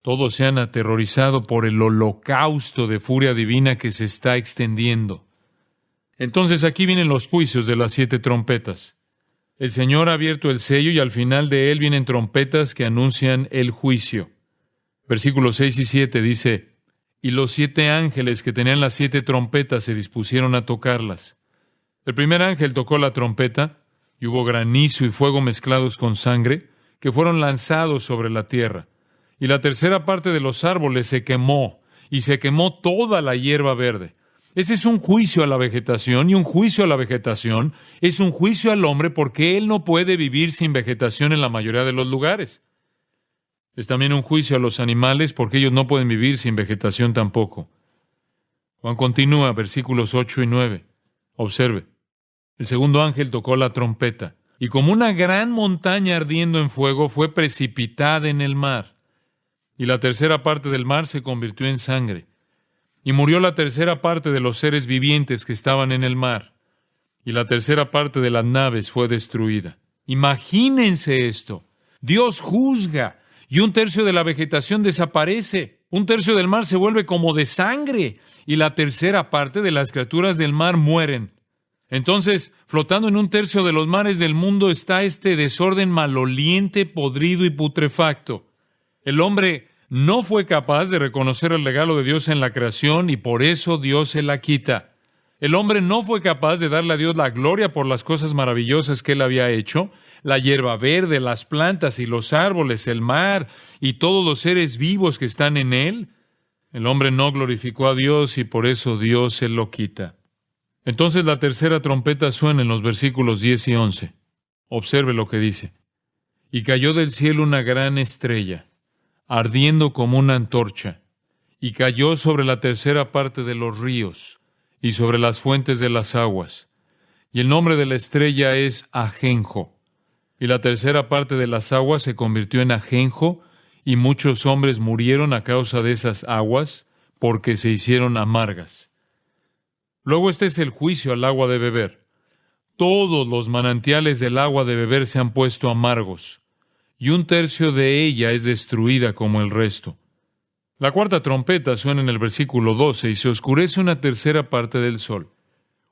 Todos se han aterrorizado por el holocausto de furia divina que se está extendiendo. Entonces aquí vienen los juicios de las 7 trompetas. El Señor ha abierto el sello y al final de él vienen trompetas que anuncian el juicio. Versículos 6 y 7 dice: y los 7 ángeles que tenían las 7 trompetas se dispusieron a tocarlas. El primer ángel tocó la trompeta, y hubo granizo y fuego mezclados con sangre, que fueron lanzados sobre la tierra. Y la tercera parte de los árboles se quemó, y se quemó toda la hierba verde. Ese es un juicio a la vegetación, y un juicio a la vegetación es un juicio al hombre porque él no puede vivir sin vegetación en la mayoría de los lugares. Es también un juicio a los animales porque ellos no pueden vivir sin vegetación tampoco. Juan continúa, versículos 8 y 9. Observe. El segundo ángel tocó la trompeta, y como una gran montaña ardiendo en fuego fue precipitada en el mar. Y la tercera parte del mar se convirtió en sangre. Y murió la tercera parte de los seres vivientes que estaban en el mar. Y la tercera parte de las naves fue destruida. Imagínense esto. Dios juzga, y un tercio de la vegetación desaparece. Un tercio del mar se vuelve como de sangre, y la tercera parte de las criaturas del mar mueren. Entonces, flotando en un tercio de los mares del mundo está este desorden maloliente, podrido y putrefacto. El hombre no fue capaz de reconocer el regalo de Dios en la creación y por eso Dios se la quita. El hombre no fue capaz de darle a Dios la gloria por las cosas maravillosas que Él había hecho, la hierba verde, las plantas y los árboles, el mar y todos los seres vivos que están en Él. El hombre no glorificó a Dios y por eso Dios se lo quita. Entonces la tercera trompeta suena en los versículos 10 y 11. Observe lo que dice. Y cayó del cielo una gran estrella, ardiendo como una antorcha, y cayó sobre la tercera parte de los ríos, y sobre las fuentes de las aguas. Y el nombre de la estrella es Ajenjo. Y la tercera parte de las aguas se convirtió en ajenjo, y muchos hombres murieron a causa de esas aguas, porque se hicieron amargas. Luego este es el juicio al agua de beber. Todos los manantiales del agua de beber se han puesto amargos, y un tercio de ella es destruida como el resto. La cuarta trompeta suena en el versículo 12 y se oscurece una tercera parte del sol.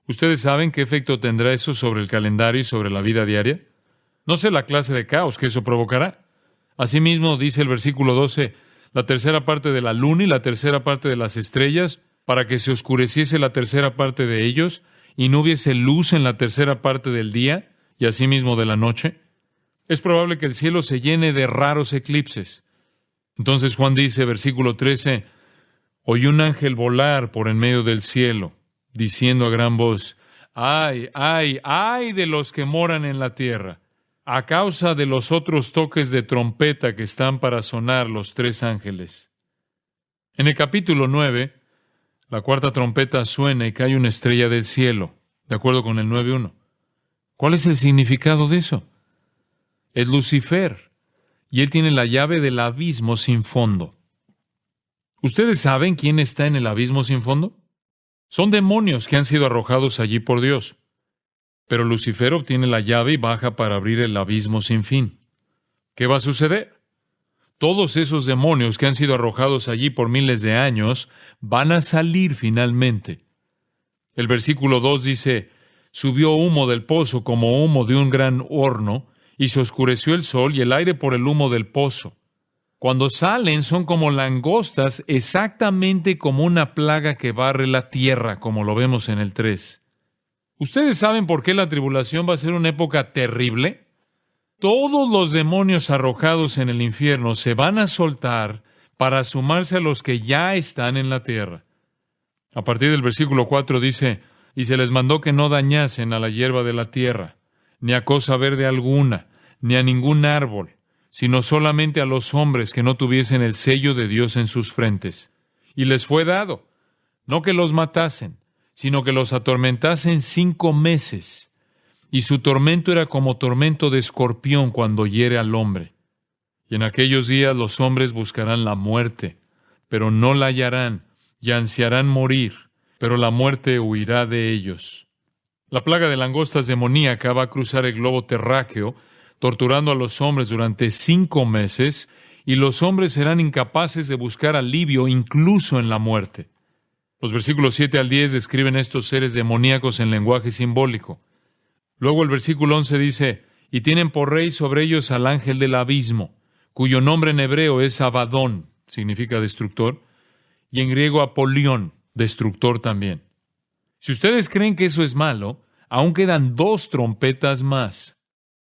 ¿Ustedes saben qué efecto tendrá eso sobre el calendario y sobre la vida diaria? No sé la clase de caos que eso provocará. Asimismo, dice el versículo 12, la tercera parte de la luna y la tercera parte de las estrellas, para que se oscureciese la tercera parte de ellos, y no hubiese luz en la tercera parte del día, y asimismo de la noche. Es probable que el cielo se llene de raros eclipses. Entonces Juan dice, versículo 13, oí un ángel volar por en medio del cielo, diciendo a gran voz, ¡ay, ay, ay de los que moran en la tierra! A causa de los otros toques de trompeta que están para sonar los 3 ángeles. En el capítulo 9, la cuarta trompeta suena y cae una estrella del cielo, de acuerdo con el 9:1. ¿Cuál es el significado de eso? Es Lucifer, y él tiene la llave del abismo sin fondo. ¿Ustedes saben quién está en el abismo sin fondo? Son demonios que han sido arrojados allí por Dios. Pero Lucifer obtiene la llave y baja para abrir el abismo sin fin. ¿Qué va a suceder? Todos esos demonios que han sido arrojados allí por miles de años van a salir finalmente. El versículo 2 dice, subió humo del pozo como humo de un gran horno, y se oscureció el sol y el aire por el humo del pozo. Cuando salen son como langostas, exactamente como una plaga que barre la tierra, como lo vemos en el 3. ¿Ustedes saben por qué la tribulación va a ser una época terrible? Todos los demonios arrojados en el infierno se van a soltar para sumarse a los que ya están en la tierra. A partir del versículo 4 dice, y se les mandó que no dañasen a la hierba de la tierra, ni a cosa verde alguna, ni a ningún árbol, sino solamente a los hombres que no tuviesen el sello de Dios en sus frentes. Y les fue dado, no que los matasen, sino que los atormentasen 5 meses. Y su tormento era como tormento de escorpión cuando hiere al hombre. Y en aquellos días los hombres buscarán la muerte, pero no la hallarán, y ansiarán morir, pero la muerte huirá de ellos. La plaga de langostas demoníaca va a cruzar el globo terráqueo, torturando a los hombres durante 5 meses, y los hombres serán incapaces de buscar alivio incluso en la muerte. Los versículos 7 al 10 describen estos seres demoníacos en lenguaje simbólico. Luego el versículo 11 dice, y tienen por rey sobre ellos al ángel del abismo, cuyo nombre en hebreo es Abadón, significa destructor, y en griego apolión, destructor también. Si ustedes creen que eso es malo, aún quedan 2 trompetas más.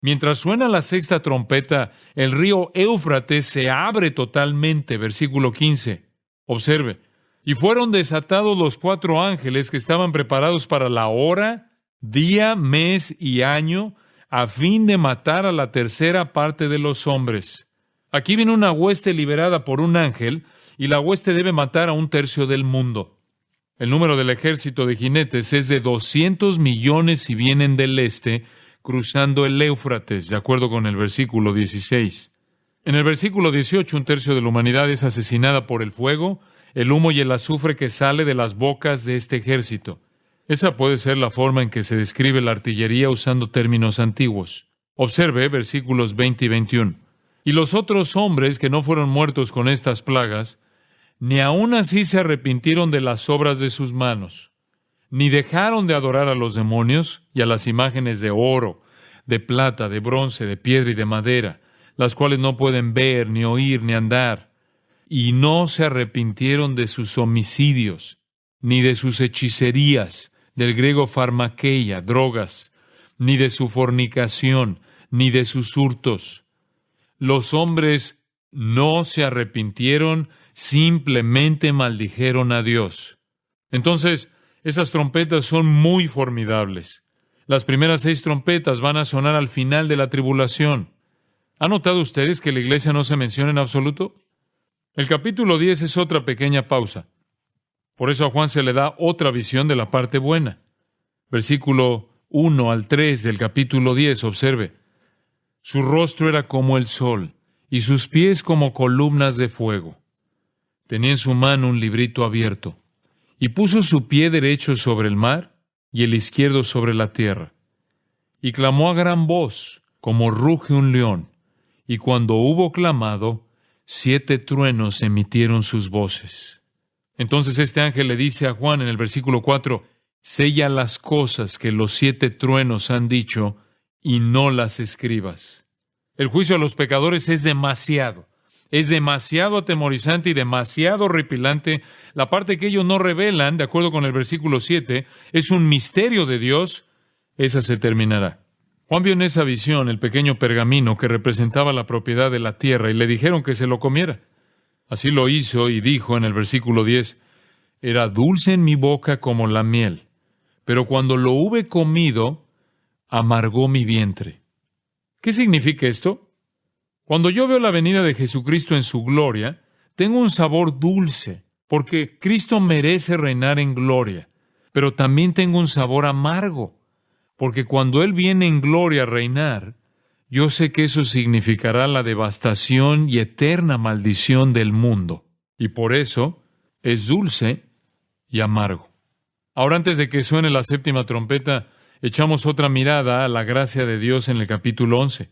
Mientras suena la 6ª trompeta, el río Éufrates se abre totalmente, versículo 15. Observe, y fueron desatados los 4 ángeles que estaban preparados para la hora, día, mes y año, a fin de matar a la 3ª parte de los hombres. Aquí viene una hueste liberada por un ángel, y la hueste debe matar a 1/3 del mundo. El número del ejército de jinetes es de 200 millones si vienen del este, cruzando el Éufrates, de acuerdo con el versículo 16. En el versículo 18, 1/3 de la humanidad es asesinada por el fuego, el humo y el azufre que sale de las bocas de este ejército. Esa puede ser la forma en que se describe la artillería usando términos antiguos. Observe versículos 20 y 21. Y los otros hombres que no fueron muertos con estas plagas, ni aun así se arrepintieron de las obras de sus manos, ni dejaron de adorar a los demonios y a las imágenes de oro, de plata, de bronce, de piedra y de madera, las cuales no pueden ver, ni oír, ni andar, y no se arrepintieron de sus homicidios, ni de sus hechicerías, del griego farmakeia, drogas, ni de su fornicación, ni de sus hurtos. Los hombres no se arrepintieron, simplemente maldijeron a Dios. Entonces, esas trompetas son muy formidables. Las primeras 6 trompetas van a sonar al final de la tribulación. ¿Han notado ustedes que la iglesia no se menciona en absoluto? El capítulo 10 es otra pequeña pausa. Por eso a Juan se le da otra visión de la parte buena. Versículo 1 al 3 del capítulo 10, observe. Su rostro era como el sol, y sus pies como columnas de fuego. Tenía en su mano un librito abierto, y puso su pie derecho sobre el mar, y el izquierdo sobre la tierra. Y clamó a gran voz, como ruge un león, y cuando hubo clamado, 7 truenos emitieron sus voces. Entonces este ángel le dice a Juan en el versículo 4, sella las cosas que los 7 truenos han dicho, y no las escribas. El juicio a los pecadores es demasiado atemorizante y demasiado horripilante. La parte que ellos no revelan, de acuerdo con el versículo 7, es un misterio de Dios. Esa se terminará. Juan vio en esa visión el pequeño pergamino que representaba la propiedad de la tierra y le dijeron que se lo comiera. Así lo hizo y dijo en el versículo 10, era dulce en mi boca como la miel, pero cuando lo hube comido, amargó mi vientre. ¿Qué significa esto? Cuando yo veo la venida de Jesucristo en su gloria, tengo un sabor dulce, porque Cristo merece reinar en gloria, pero también tengo un sabor amargo, porque cuando Él viene en gloria a reinar, yo sé que eso significará la devastación y eterna maldición del mundo, y por eso es dulce y amargo. Ahora, antes de que suene la 7ª trompeta, echamos otra mirada a la gracia de Dios en el capítulo 11.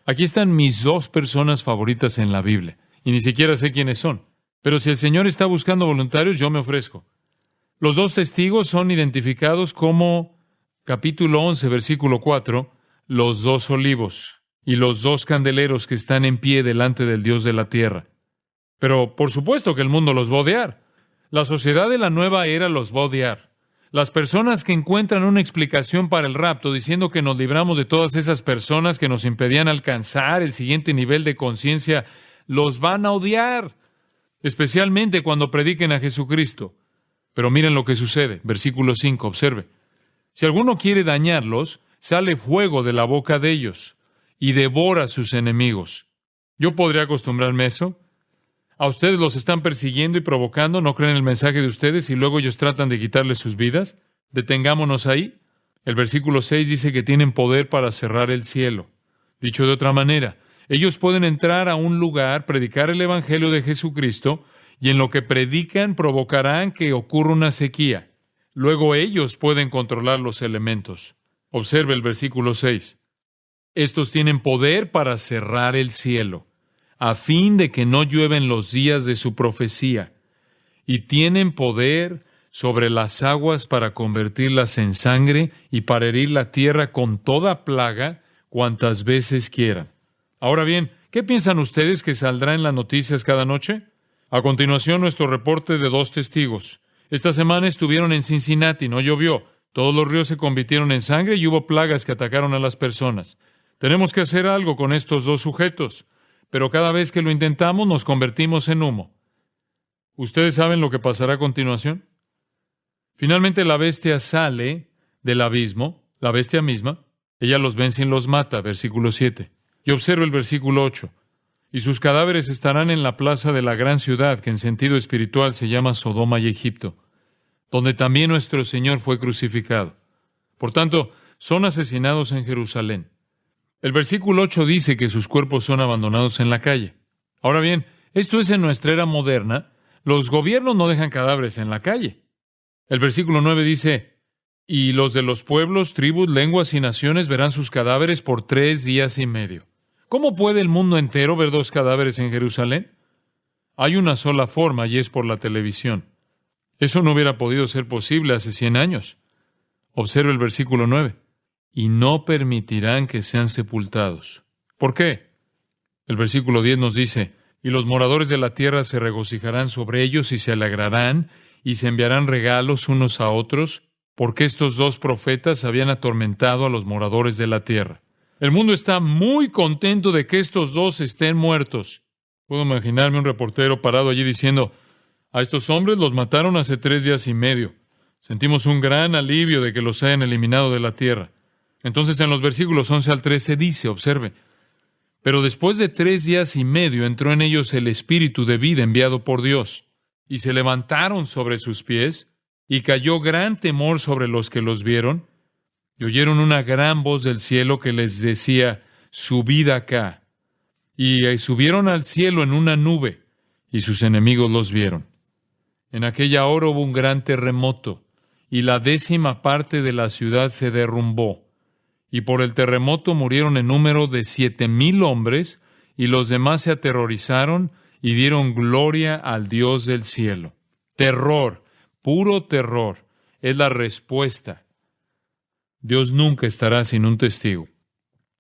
Aquí están mis 2 personas favoritas en la Biblia, y ni siquiera sé quiénes son. Pero si el Señor está buscando voluntarios, yo me ofrezco. Los 2 testigos son identificados como, capítulo 11, versículo 4, los 2 olivos y los 2 candeleros que están en pie delante del Dios de la tierra. Pero por supuesto que el mundo los va a odiar. La sociedad de la nueva era los va a odiar. Las personas que encuentran una explicación para el rapto diciendo que nos libramos de todas esas personas que nos impedían alcanzar el siguiente nivel de conciencia, los van a odiar, especialmente cuando prediquen a Jesucristo. Pero miren lo que sucede, versículo 5, observe. Si alguno quiere dañarlos, sale fuego de la boca de ellos y devora a sus enemigos. ¿Yo podría acostumbrarme a eso? ¿A ustedes los están persiguiendo y provocando? ¿No creen el mensaje de ustedes y luego ellos tratan de quitarles sus vidas? Detengámonos ahí. El versículo 6 dice que tienen poder para cerrar el cielo. Dicho de otra manera, ellos pueden entrar a un lugar, predicar el Evangelio de Jesucristo, y en lo que predican provocarán que ocurra una sequía. Luego ellos pueden controlar los elementos. Observe el versículo 6. Estos tienen poder para cerrar el cielo, a fin de que no llueven los días de su profecía, y tienen poder sobre las aguas para convertirlas en sangre y para herir la tierra con toda plaga cuantas veces quieran. Ahora bien, ¿qué piensan ustedes que saldrá en las noticias cada noche? A continuación, nuestro reporte de 2 testigos. Esta semana estuvieron en Cincinnati, no llovió. Todos los ríos se convirtieron en sangre y hubo plagas que atacaron a las personas. Tenemos que hacer algo con estos 2 sujetos, pero cada vez que lo intentamos nos convertimos en humo. ¿Ustedes saben lo que pasará a continuación? Finalmente la bestia sale del abismo, la bestia misma. Ella los vence y los mata, versículo 7. Y observa el versículo 8. Y sus cadáveres estarán en la plaza de la gran ciudad, que en sentido espiritual se llama Sodoma y Egipto, donde también nuestro Señor fue crucificado. Por tanto, son asesinados en Jerusalén. El versículo 8 dice que sus cuerpos son abandonados en la calle. Ahora bien, esto es en nuestra era moderna. Los gobiernos no dejan cadáveres en la calle. El versículo 9 dice, y los de los pueblos, tribus, lenguas y naciones verán sus cadáveres por 3 días y medio. ¿Cómo puede el mundo entero ver 2 cadáveres en Jerusalén? Hay una sola forma y es por la televisión. Eso no hubiera podido ser posible hace 100 años. Observe el versículo 9. Y no permitirán que sean sepultados. ¿Por qué? El versículo 10 nos dice, y los moradores de la tierra se regocijarán sobre ellos y se alegrarán y se enviarán regalos unos a otros, porque estos 2 profetas habían atormentado a los moradores de la tierra. El mundo está muy contento de que estos 2 estén muertos. Puedo imaginarme un reportero parado allí diciendo, a estos hombres los mataron hace 3 días y medio. Sentimos un gran alivio de que los hayan eliminado de la tierra. Entonces en los versículos 11 al 13 dice, observe, pero después de 3 días y medio entró en ellos el espíritu de vida enviado por Dios, y se levantaron sobre sus pies, y cayó gran temor sobre los que los vieron, y oyeron una gran voz del cielo que les decía, subid acá. Y subieron al cielo en una nube, y sus enemigos los vieron. En aquella hora hubo un gran terremoto, y la 10ª parte de la ciudad se derrumbó. Y por el terremoto murieron en número de 7,000 hombres, y los demás se aterrorizaron y dieron gloria al Dios del cielo. Terror, puro terror, es la respuesta. Dios nunca estará sin un testigo.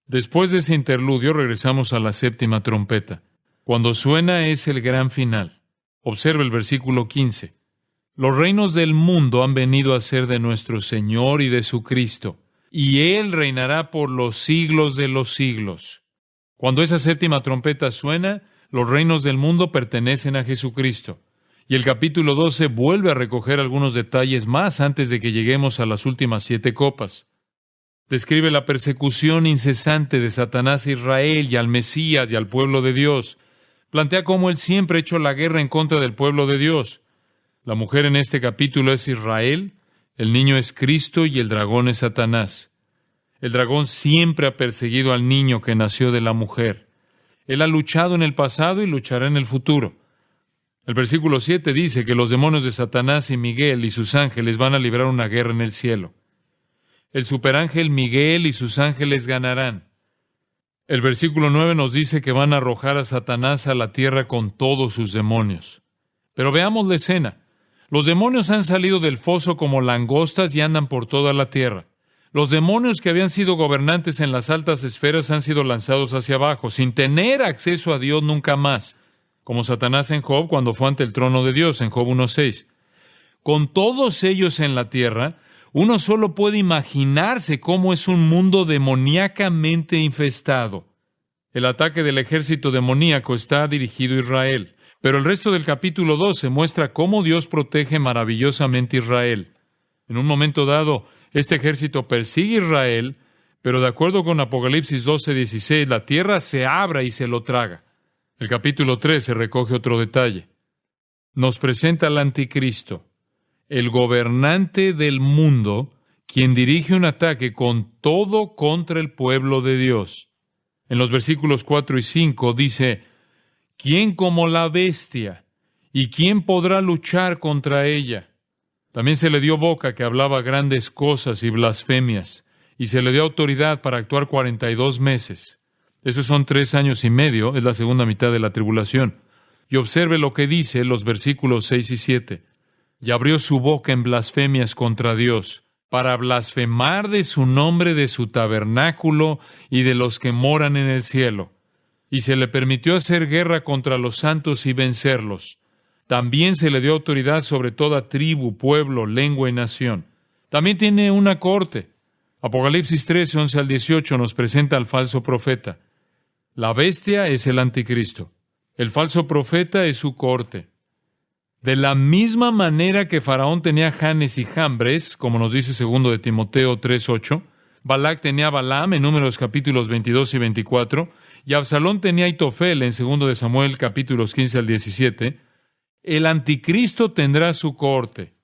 Después de ese interludio regresamos a la 7ª trompeta. Cuando suena es el gran final. Observe el versículo 15. Los reinos del mundo han venido a ser de nuestro Señor y de su Cristo, y Él reinará por los siglos de los siglos. Cuando esa 7ª trompeta suena, los reinos del mundo pertenecen a Jesucristo. Y el capítulo 12 vuelve a recoger algunos detalles más antes de que lleguemos a las últimas 7 copas. Describe la persecución incesante de Satanás a Israel y al Mesías y al pueblo de Dios. Plantea cómo él siempre ha hecho la guerra en contra del pueblo de Dios. La mujer en este capítulo es Israel, el niño es Cristo y el dragón es Satanás. El dragón siempre ha perseguido al niño que nació de la mujer. Él ha luchado en el pasado y luchará en el futuro. El versículo 7 dice que los demonios de Satanás y Miguel y sus ángeles van a librar una guerra en el cielo. El superángel Miguel y sus ángeles ganarán. El versículo 9 nos dice que van a arrojar a Satanás a la tierra con todos sus demonios. Pero veamos la escena. Los demonios han salido del foso como langostas y andan por toda la tierra. Los demonios que habían sido gobernantes en las altas esferas han sido lanzados hacia abajo, sin tener acceso a Dios nunca más, como Satanás en Job cuando fue ante el trono de Dios, en Job 1:6. Con todos ellos en la tierra, uno solo puede imaginarse cómo es un mundo demoníacamente infestado. El ataque del ejército demoníaco está dirigido a Israel, pero el resto del capítulo 12 muestra cómo Dios protege maravillosamente a Israel. En un momento dado, este ejército persigue a Israel, pero de acuerdo con Apocalipsis 12:16, la tierra se abre y se lo traga. El capítulo 13 recoge otro detalle. Nos presenta al anticristo, el gobernante del mundo, quien dirige un ataque con todo contra el pueblo de Dios. En los versículos 4 y 5 dice, ¿quién como la bestia? ¿Y quién podrá luchar contra ella? También se le dio boca que hablaba grandes cosas y blasfemias, y se le dio autoridad para actuar 42 meses. Esos son 3 años y medio, es la segunda mitad de la tribulación. Y observe lo que dice los versículos 6 y 7. Y abrió su boca en blasfemias contra Dios, para blasfemar de su nombre, de su tabernáculo y de los que moran en el cielo. Y se le permitió hacer guerra contra los santos y vencerlos. También se le dio autoridad sobre toda tribu, pueblo, lengua y nación. También tiene una corte. Apocalipsis 13, 11 al 18 nos presenta al falso profeta. La bestia es el anticristo. El falso profeta es su corte. De la misma manera que Faraón tenía Janes y Jambres, como nos dice 2 de Timoteo 3:8, Balac tenía a Balaam en Números capítulos 22 y 24, y Absalón tenía a Aitofel en 2 de Samuel capítulos 15 al 17, el anticristo tendrá su corte.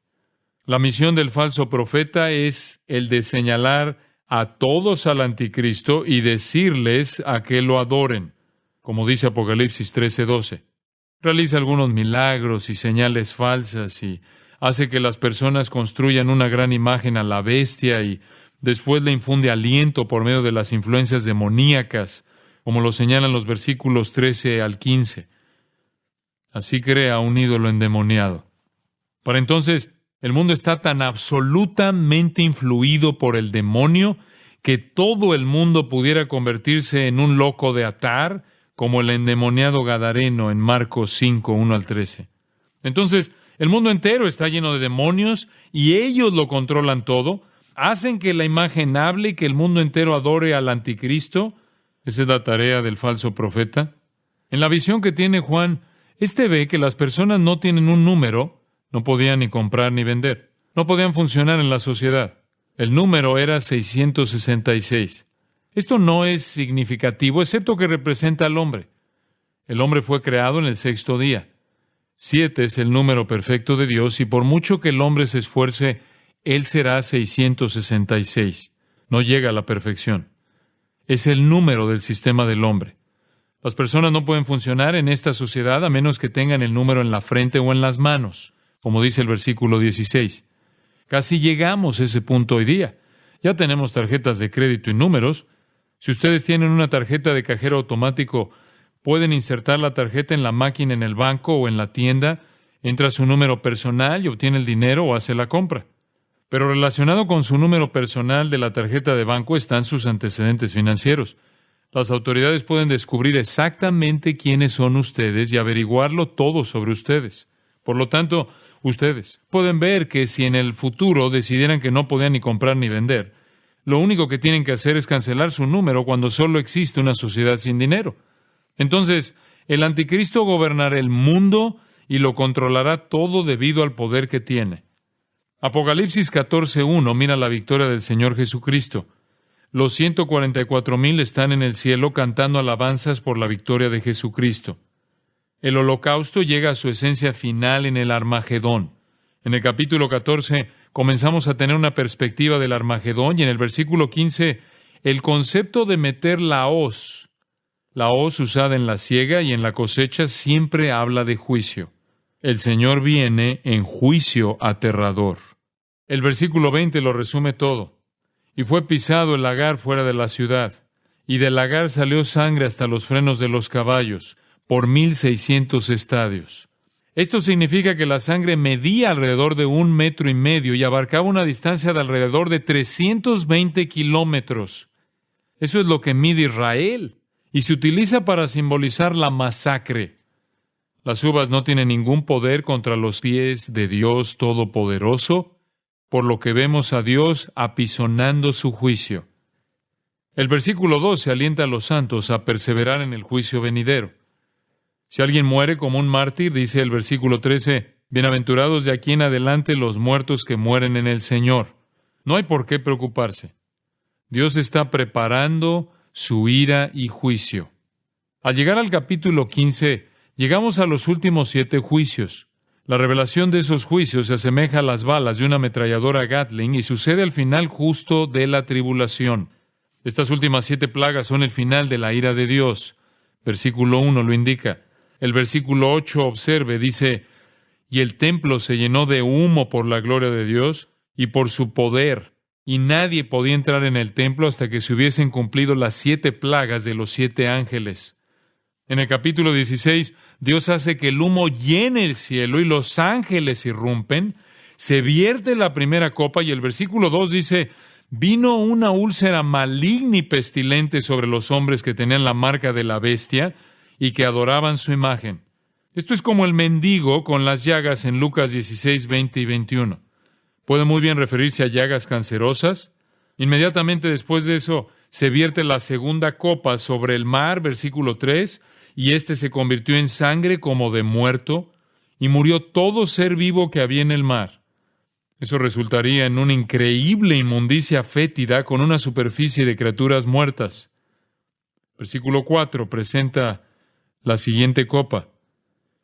La misión del falso profeta es el de señalar a todos al anticristo y decirles a que lo adoren, como dice Apocalipsis 13:12. Realiza algunos milagros y señales falsas y hace que las personas construyan una gran imagen a la bestia y después le infunde aliento por medio de las influencias demoníacas, como lo señalan los versículos 13 al 15. Así crea un ídolo endemoniado. Para entonces, el mundo está tan absolutamente influido por el demonio que todo el mundo pudiera convertirse en un loco de atar, como el endemoniado gadareno en Marcos 5, 1 al 13. Entonces, el mundo entero está lleno de demonios y ellos lo controlan todo. Hacen que la imagen hable y que el mundo entero adore al anticristo. Esa es la tarea del falso profeta. En la visión que tiene Juan, ve que las personas no tienen un número, no podían ni comprar ni vender, no podían funcionar en la sociedad. El número era 666. Esto no es significativo, excepto que representa al hombre. El hombre fue creado en el 6º día. 7 es el número perfecto de Dios, y por mucho que el hombre se esfuerce, él será 666. No llega a la perfección. Es el número del sistema del hombre. Las personas no pueden funcionar en esta sociedad a menos que tengan el número en la frente o en las manos, como dice el versículo 16. Casi llegamos a ese punto hoy día. Ya tenemos tarjetas de crédito y números. Si ustedes tienen una tarjeta de cajero automático, pueden insertar la tarjeta en la máquina en el banco o en la tienda, entra su número personal y obtiene el dinero o hace la compra. Pero relacionado con su número personal de la tarjeta de banco están sus antecedentes financieros. Las autoridades pueden descubrir exactamente quiénes son ustedes y averiguarlo todo sobre ustedes. Por lo tanto, ustedes pueden ver que si en el futuro decidieran que no podían ni comprar ni vender, lo único que tienen que hacer es cancelar su número cuando solo existe una sociedad sin dinero. Entonces, el anticristo gobernará el mundo y lo controlará todo debido al poder que tiene. Apocalipsis 14:1 mira la victoria del Señor Jesucristo. Los 144,000 están en el cielo cantando alabanzas por la victoria de Jesucristo. El holocausto llega a su esencia final en el Armagedón. En el capítulo 14 comenzamos a tener una perspectiva del Armagedón y en el versículo 15 el concepto de meter la hoz usada en la siega y en la cosecha siempre habla de juicio. El Señor viene en juicio aterrador. El versículo 20 lo resume todo. Y fue pisado el lagar fuera de la ciudad, y del lagar salió sangre hasta los frenos de los caballos, por 1,600 estadios. Esto significa que la sangre medía alrededor de 1,5 metros y abarcaba una distancia de alrededor de 320 kilómetros. Eso es lo que mide Israel, y se utiliza para simbolizar la masacre. Las uvas no tienen ningún poder contra los pies de Dios Todopoderoso, por lo que vemos a Dios apisonando su juicio. El versículo 12 alienta a los santos a perseverar en el juicio venidero. Si alguien muere como un mártir, dice el versículo 13, bienaventurados de aquí en adelante los muertos que mueren en el Señor. No hay por qué preocuparse. Dios está preparando su ira y juicio. Al llegar al capítulo 15, llegamos a los últimos 7 juicios. La revelación de esos juicios se asemeja a las balas de una ametralladora Gatling y sucede al final justo de la tribulación. Estas últimas 7 plagas son el final de la ira de Dios. Versículo 1 lo indica. El versículo 8, observe, dice, y el templo se llenó de humo por la gloria de Dios y por su poder, y nadie podía entrar en el templo hasta que se hubiesen cumplido las 7 plagas de los 7 ángeles. En el capítulo 16, Dios hace que el humo llene el cielo y los ángeles irrumpen, se vierte la primera copa y el versículo 2 dice, vino una úlcera maligna y pestilente sobre los hombres que tenían la marca de la bestia y que adoraban su imagen. Esto es como el mendigo con las llagas en Lucas 16, 20 y 21. Puede muy bien referirse a llagas cancerosas. Inmediatamente después de eso, se vierte la segunda copa sobre el mar, versículo 3, y éste se convirtió en sangre como de muerto, y murió todo ser vivo que había en el mar. Eso resultaría en una increíble inmundicia fétida con una superficie de criaturas muertas. Versículo 4 presenta la siguiente copa.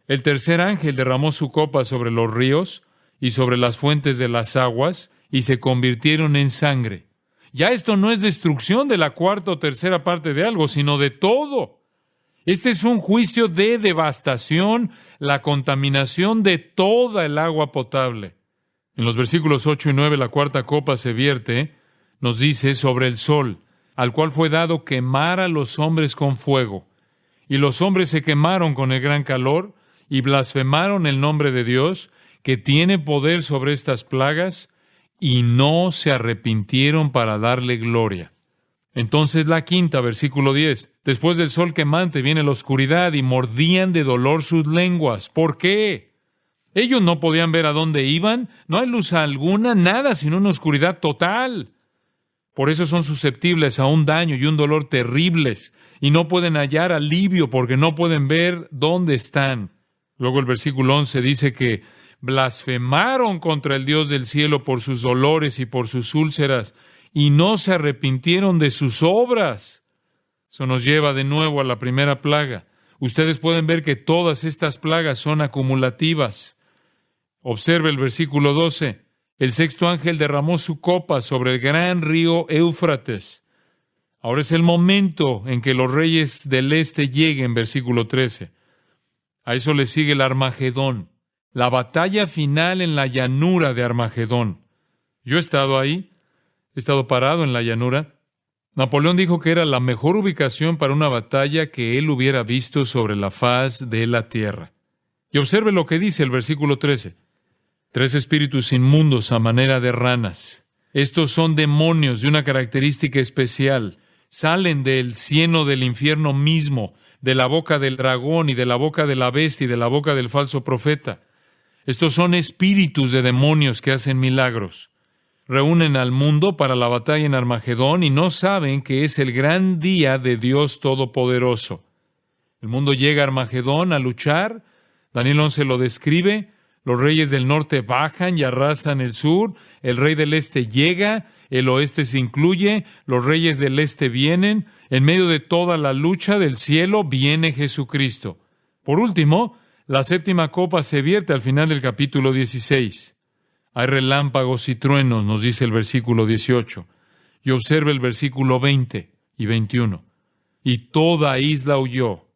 El tercer ángel derramó su copa sobre los ríos y sobre las fuentes de las aguas, y se convirtieron en sangre. Ya esto no es destrucción de la cuarta o tercera parte de algo, sino de todo. Este es un juicio de devastación, la contaminación de toda el agua potable. En los versículos 8 y 9, la cuarta copa se vierte, nos dice, sobre el sol, al cual fue dado quemar a los hombres con fuego. Y los hombres se quemaron con el gran calor, y blasfemaron el nombre de Dios, que tiene poder sobre estas plagas, y no se arrepintieron para darle gloria. Entonces la quinta, versículo 10. Después del sol quemante viene la oscuridad, y mordían de dolor sus lenguas. ¿Por qué? Ellos no podían ver a dónde iban, no hay luz alguna, nada sino una oscuridad total. Por eso son susceptibles a un daño y un dolor terribles, y no pueden hallar alivio porque no pueden ver dónde están. Luego el versículo 11 dice que blasfemaron contra el Dios del cielo por sus dolores y por sus úlceras, y no se arrepintieron de sus obras. Eso nos lleva de nuevo a la primera plaga. Ustedes pueden ver que todas estas plagas son acumulativas. Observe el versículo 12. El sexto ángel derramó su copa sobre el gran río Éufrates. Ahora es el momento en que los reyes del este lleguen, versículo 13. A eso le sigue el Armagedón, la batalla final en la llanura de Armagedón. Yo he estado ahí, he estado parado en la llanura. Napoleón dijo que era la mejor ubicación para una batalla que él hubiera visto sobre la faz de la tierra. Y observe lo que dice el versículo 13. 3 espíritus inmundos a manera de ranas. Estos son demonios de una característica especial. Salen del cieno del infierno mismo, de la boca del dragón y de la boca de la bestia y de la boca del falso profeta. Estos son espíritus de demonios que hacen milagros. Reúnen al mundo para la batalla en Armagedón y no saben que es el gran día de Dios Todopoderoso. El mundo llega a Armagedón a luchar. Daniel 11 lo describe. Los reyes del norte bajan y arrasan el sur. El rey del este llega. El oeste se incluye. Los reyes del este vienen. En medio de toda la lucha del cielo viene Jesucristo. Por último, la séptima copa se vierte al final del capítulo 16. Hay relámpagos y truenos, nos dice el versículo 18. Y observe el versículo 20 y 21. Y toda isla huyó.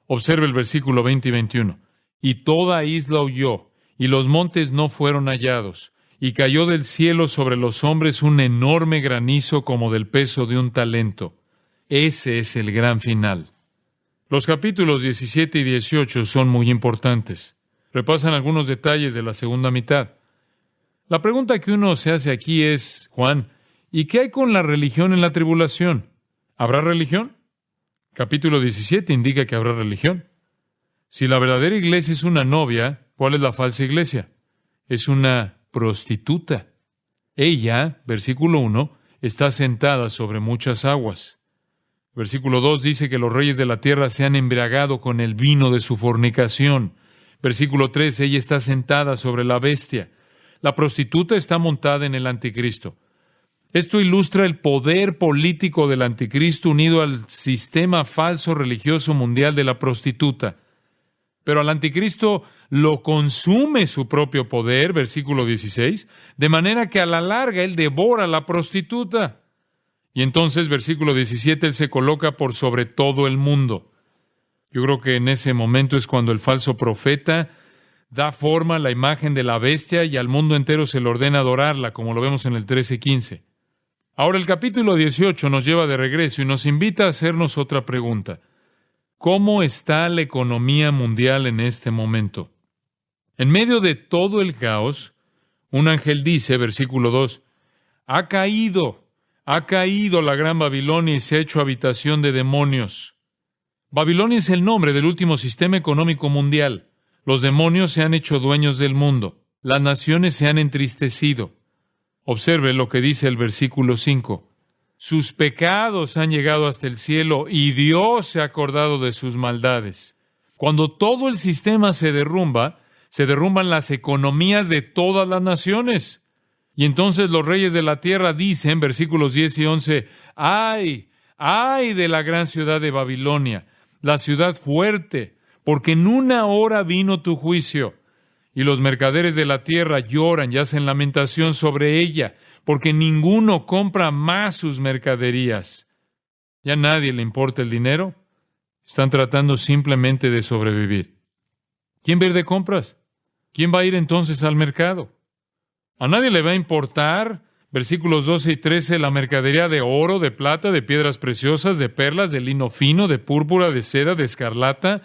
Observe el versículo 20 y 21. Y toda isla huyó, y los montes no fueron hallados. Y cayó del cielo sobre los hombres un enorme granizo como del peso de un talento. Ese es el gran final. Los capítulos 17 y 18 son muy importantes. Repasan algunos detalles de la segunda mitad. La pregunta que uno se hace aquí es, Juan, ¿y qué hay con la religión en la tribulación? ¿Habrá religión? Capítulo 17 indica que habrá religión. Si la verdadera iglesia es una novia, ¿cuál es la falsa iglesia? Es una prostituta. Ella, versículo 1, está sentada sobre muchas aguas. Versículo 2 dice que los reyes de la tierra se han embriagado con el vino de su fornicación. Versículo 3, ella está sentada sobre la bestia. La prostituta está montada en el anticristo. Esto ilustra el poder político del anticristo unido al sistema falso religioso mundial de la prostituta. Pero al anticristo lo consume su propio poder, versículo 16, de manera que a la larga él devora a la prostituta. Y entonces, versículo 17, él se coloca por sobre todo el mundo. Yo creo que en ese momento es cuando el falso profeta da forma a la imagen de la bestia y al mundo entero se le ordena adorarla, como lo vemos en el 13:15. Ahora el capítulo 18 nos lleva de regreso y nos invita a hacernos otra pregunta. ¿Cómo está la economía mundial en este momento? En medio de todo el caos, un ángel dice, versículo 2, ha caído la gran Babilonia y se ha hecho habitación de demonios. Babilonia es el nombre del último sistema económico mundial. Los demonios se han hecho dueños del mundo. Las naciones se han entristecido. Observe lo que dice el versículo 5. Sus pecados han llegado hasta el cielo y Dios se ha acordado de sus maldades. Cuando todo el sistema se derrumban las economías de todas las naciones. Y entonces los reyes de la tierra dicen, versículos 10 y 11, ¡ay! ¡Ay de la gran ciudad de Babilonia, la ciudad fuerte! Porque en una hora vino tu juicio. Y los mercaderes de la tierra lloran y hacen lamentación sobre ella, porque ninguno compra más sus mercaderías. ¿Ya a nadie le importa el dinero? Están tratando simplemente de sobrevivir. ¿Quién va a ir de compras? ¿Quién va a ir entonces al mercado? A nadie le va a importar, versículos 12 y 13, la mercadería de oro, de plata, de piedras preciosas, de perlas, de lino fino, de púrpura, de seda, de escarlata,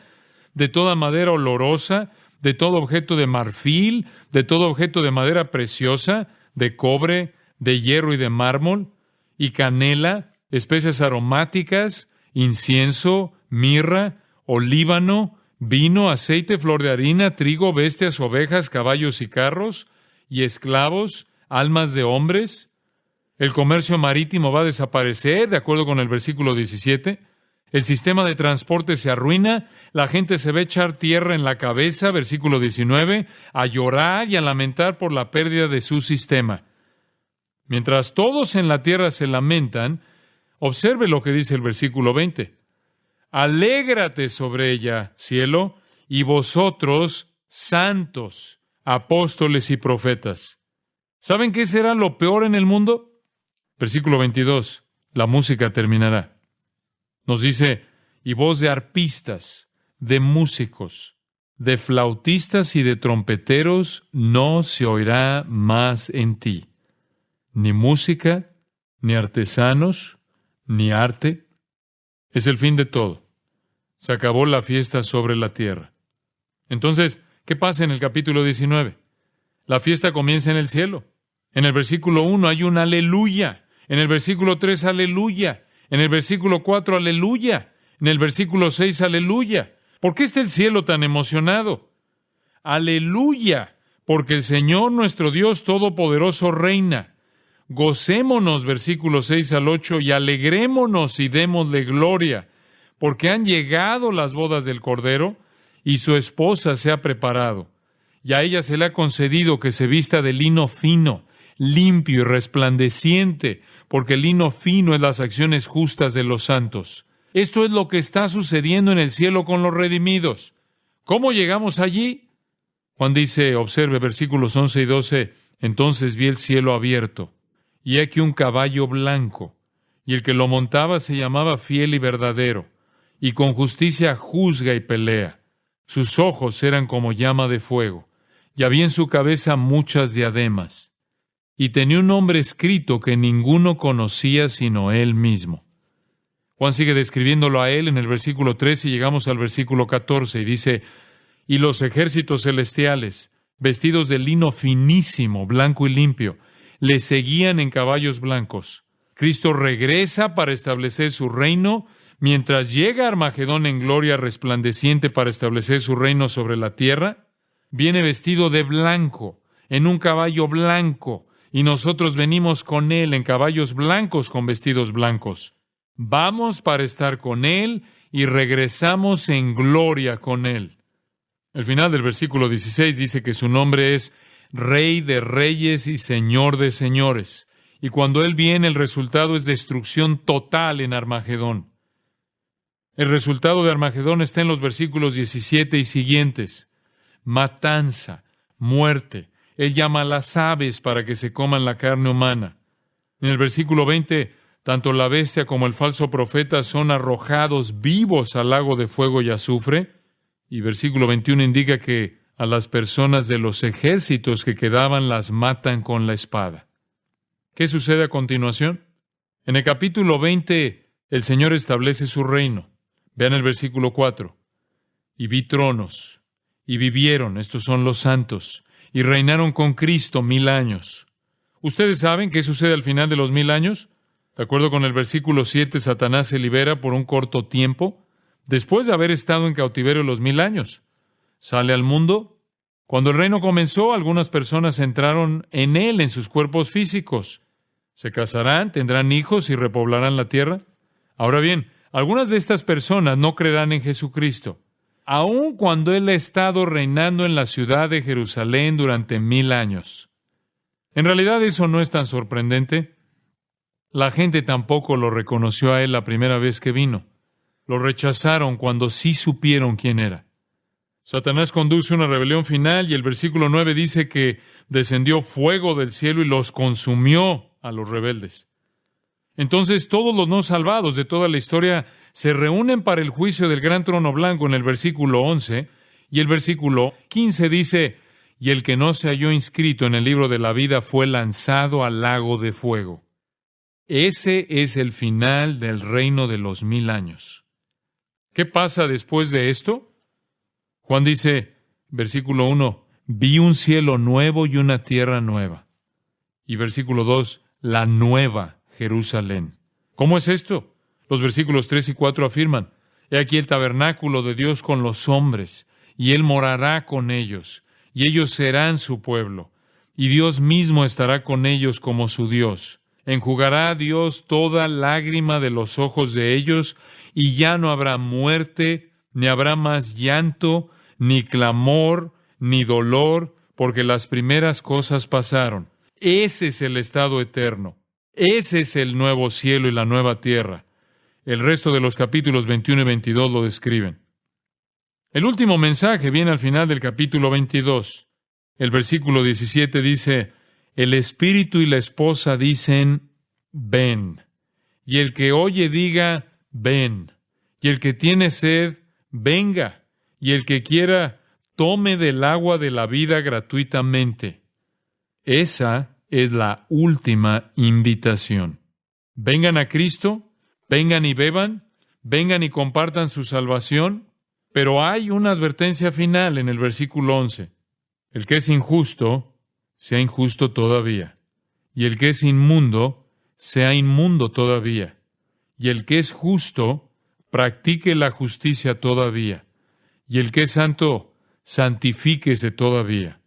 de toda madera olorosa, de todo objeto de marfil, de todo objeto de madera preciosa, de cobre, de hierro y de mármol, y canela, especias aromáticas, incienso, mirra, olíbano, vino, aceite, flor de harina, trigo, bestias, ovejas, caballos y carros, y esclavos, almas de hombres. El comercio marítimo va a desaparecer, de acuerdo con el versículo 17. El sistema de transporte se arruina, la gente se va a echar tierra en la cabeza, versículo 19, a llorar y a lamentar por la pérdida de su sistema. Mientras todos en la tierra se lamentan, observe lo que dice el versículo 20. Alégrate sobre ella, cielo, y vosotros, santos, apóstoles y profetas. ¿Saben qué será lo peor en el mundo? Versículo 22. La música terminará. Nos dice, y voz de arpistas, de músicos, de flautistas y de trompeteros no se oirá más en ti. Ni música, ni artesanos, ni arte. Es el fin de todo. Se acabó la fiesta sobre la tierra. Entonces, ¿qué pasa en el capítulo 19? La fiesta comienza en el cielo. En el versículo 1 hay un aleluya. En el versículo 3, aleluya. En el versículo 4, aleluya. En el versículo 6, aleluya. ¿Por qué está el cielo tan emocionado? Aleluya, porque el Señor nuestro Dios Todopoderoso reina. Gocémonos, versículos 6 al 8, y alegrémonos y démosle gloria, porque han llegado las bodas del Cordero, y su esposa se ha preparado. Y a ella se le ha concedido que se vista de lino fino, limpio y resplandeciente, porque el lino fino es las acciones justas de los santos. Esto es lo que está sucediendo en el cielo con los redimidos. ¿Cómo llegamos allí? Juan dice, observe versículos 11 y 12, entonces vi el cielo abierto, y aquí un caballo blanco, y el que lo montaba se llamaba Fiel y Verdadero, y con justicia juzga y pelea. Sus ojos eran como llama de fuego, y había en su cabeza muchas diademas. Y tenía un nombre escrito que ninguno conocía sino él mismo. Juan sigue describiéndolo a él en el versículo 13 y llegamos al versículo 14 y dice, y los ejércitos celestiales, vestidos de lino finísimo, blanco y limpio, le seguían en caballos blancos. Cristo regresa para establecer su reino, mientras llega Armagedón en gloria resplandeciente para establecer su reino sobre la tierra. Viene vestido de blanco, en un caballo blanco, y nosotros venimos con Él en caballos blancos con vestidos blancos. Vamos para estar con Él y regresamos en gloria con Él. El final del versículo 16 dice que su nombre es Rey de Reyes y Señor de Señores. Y cuando Él viene, el resultado es destrucción total en Armagedón. El resultado de Armagedón está en los versículos 17 y siguientes. Matanza, muerte. Él llama a las aves para que se coman la carne humana. En el versículo 20, tanto la bestia como el falso profeta son arrojados vivos al lago de fuego y azufre. Y versículo 21 indica que a las personas de los ejércitos que quedaban las matan con la espada. ¿Qué sucede a continuación? En el capítulo 20, el Señor establece su reino. Vean el versículo 4. Y vi tronos, y vivieron, estos son los santos, y reinaron con Cristo 1000 años. ¿Ustedes saben qué sucede al final de los 1000 años? De acuerdo con el versículo 7, Satanás se libera por un corto tiempo, después de haber estado en cautiverio los 1000 años. sale al mundo. Cuando el reino comenzó, algunas personas entraron en él en sus cuerpos físicos. Se casarán, tendrán hijos y repoblarán la tierra. Ahora bien, algunas de estas personas no creerán en Jesucristo, aun cuando Él ha estado reinando en la ciudad de Jerusalén durante 1000 años. En realidad eso no es tan sorprendente. La gente tampoco lo reconoció a Él la primera vez que vino. Lo rechazaron cuando sí supieron quién era. Satanás conduce una rebelión final y el versículo 9 dice que descendió fuego del cielo y los consumió a los rebeldes. Entonces todos los no salvados de toda la historia se reúnen para el juicio del gran trono blanco en el versículo 11, y el versículo 15 dice, y el que no se halló inscrito en el libro de la vida fue lanzado al lago de fuego. Ese es el final del reino de los 1000 años. ¿Qué pasa después de esto? Juan dice, versículo 1, vi un cielo nuevo y una tierra nueva. Y versículo 2, la nueva Jerusalén. ¿Cómo es esto? Los versículos 3 y 4 afirman, he aquí el tabernáculo de Dios con los hombres, y Él morará con ellos, y ellos serán su pueblo, y Dios mismo estará con ellos como su Dios. Enjugará a Dios toda lágrima de los ojos de ellos, y ya no habrá muerte, ni habrá más llanto, ni clamor, ni dolor, porque las primeras cosas pasaron. Ese es el estado eterno. Ese es el nuevo cielo y la nueva tierra. El resto de los capítulos 21 y 22 lo describen. El último mensaje viene al final del capítulo 22. El versículo 17 dice, el espíritu y la esposa dicen, ven. Y el que oye diga, ven. Y el que tiene sed, venga. Y el que quiera, tome del agua de la vida gratuitamente. Esa es la última invitación. Vengan a Cristo, vengan y beban, vengan y compartan su salvación, pero hay una advertencia final en el versículo 11. El que es injusto, sea injusto todavía, y el que es inmundo, sea inmundo todavía, y el que es justo, practique la justicia todavía, y el que es santo, santifíquese todavía.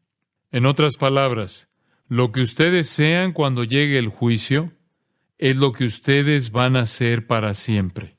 En otras palabras, lo que ustedes sean cuando llegue el juicio, es lo que ustedes van a ser para siempre.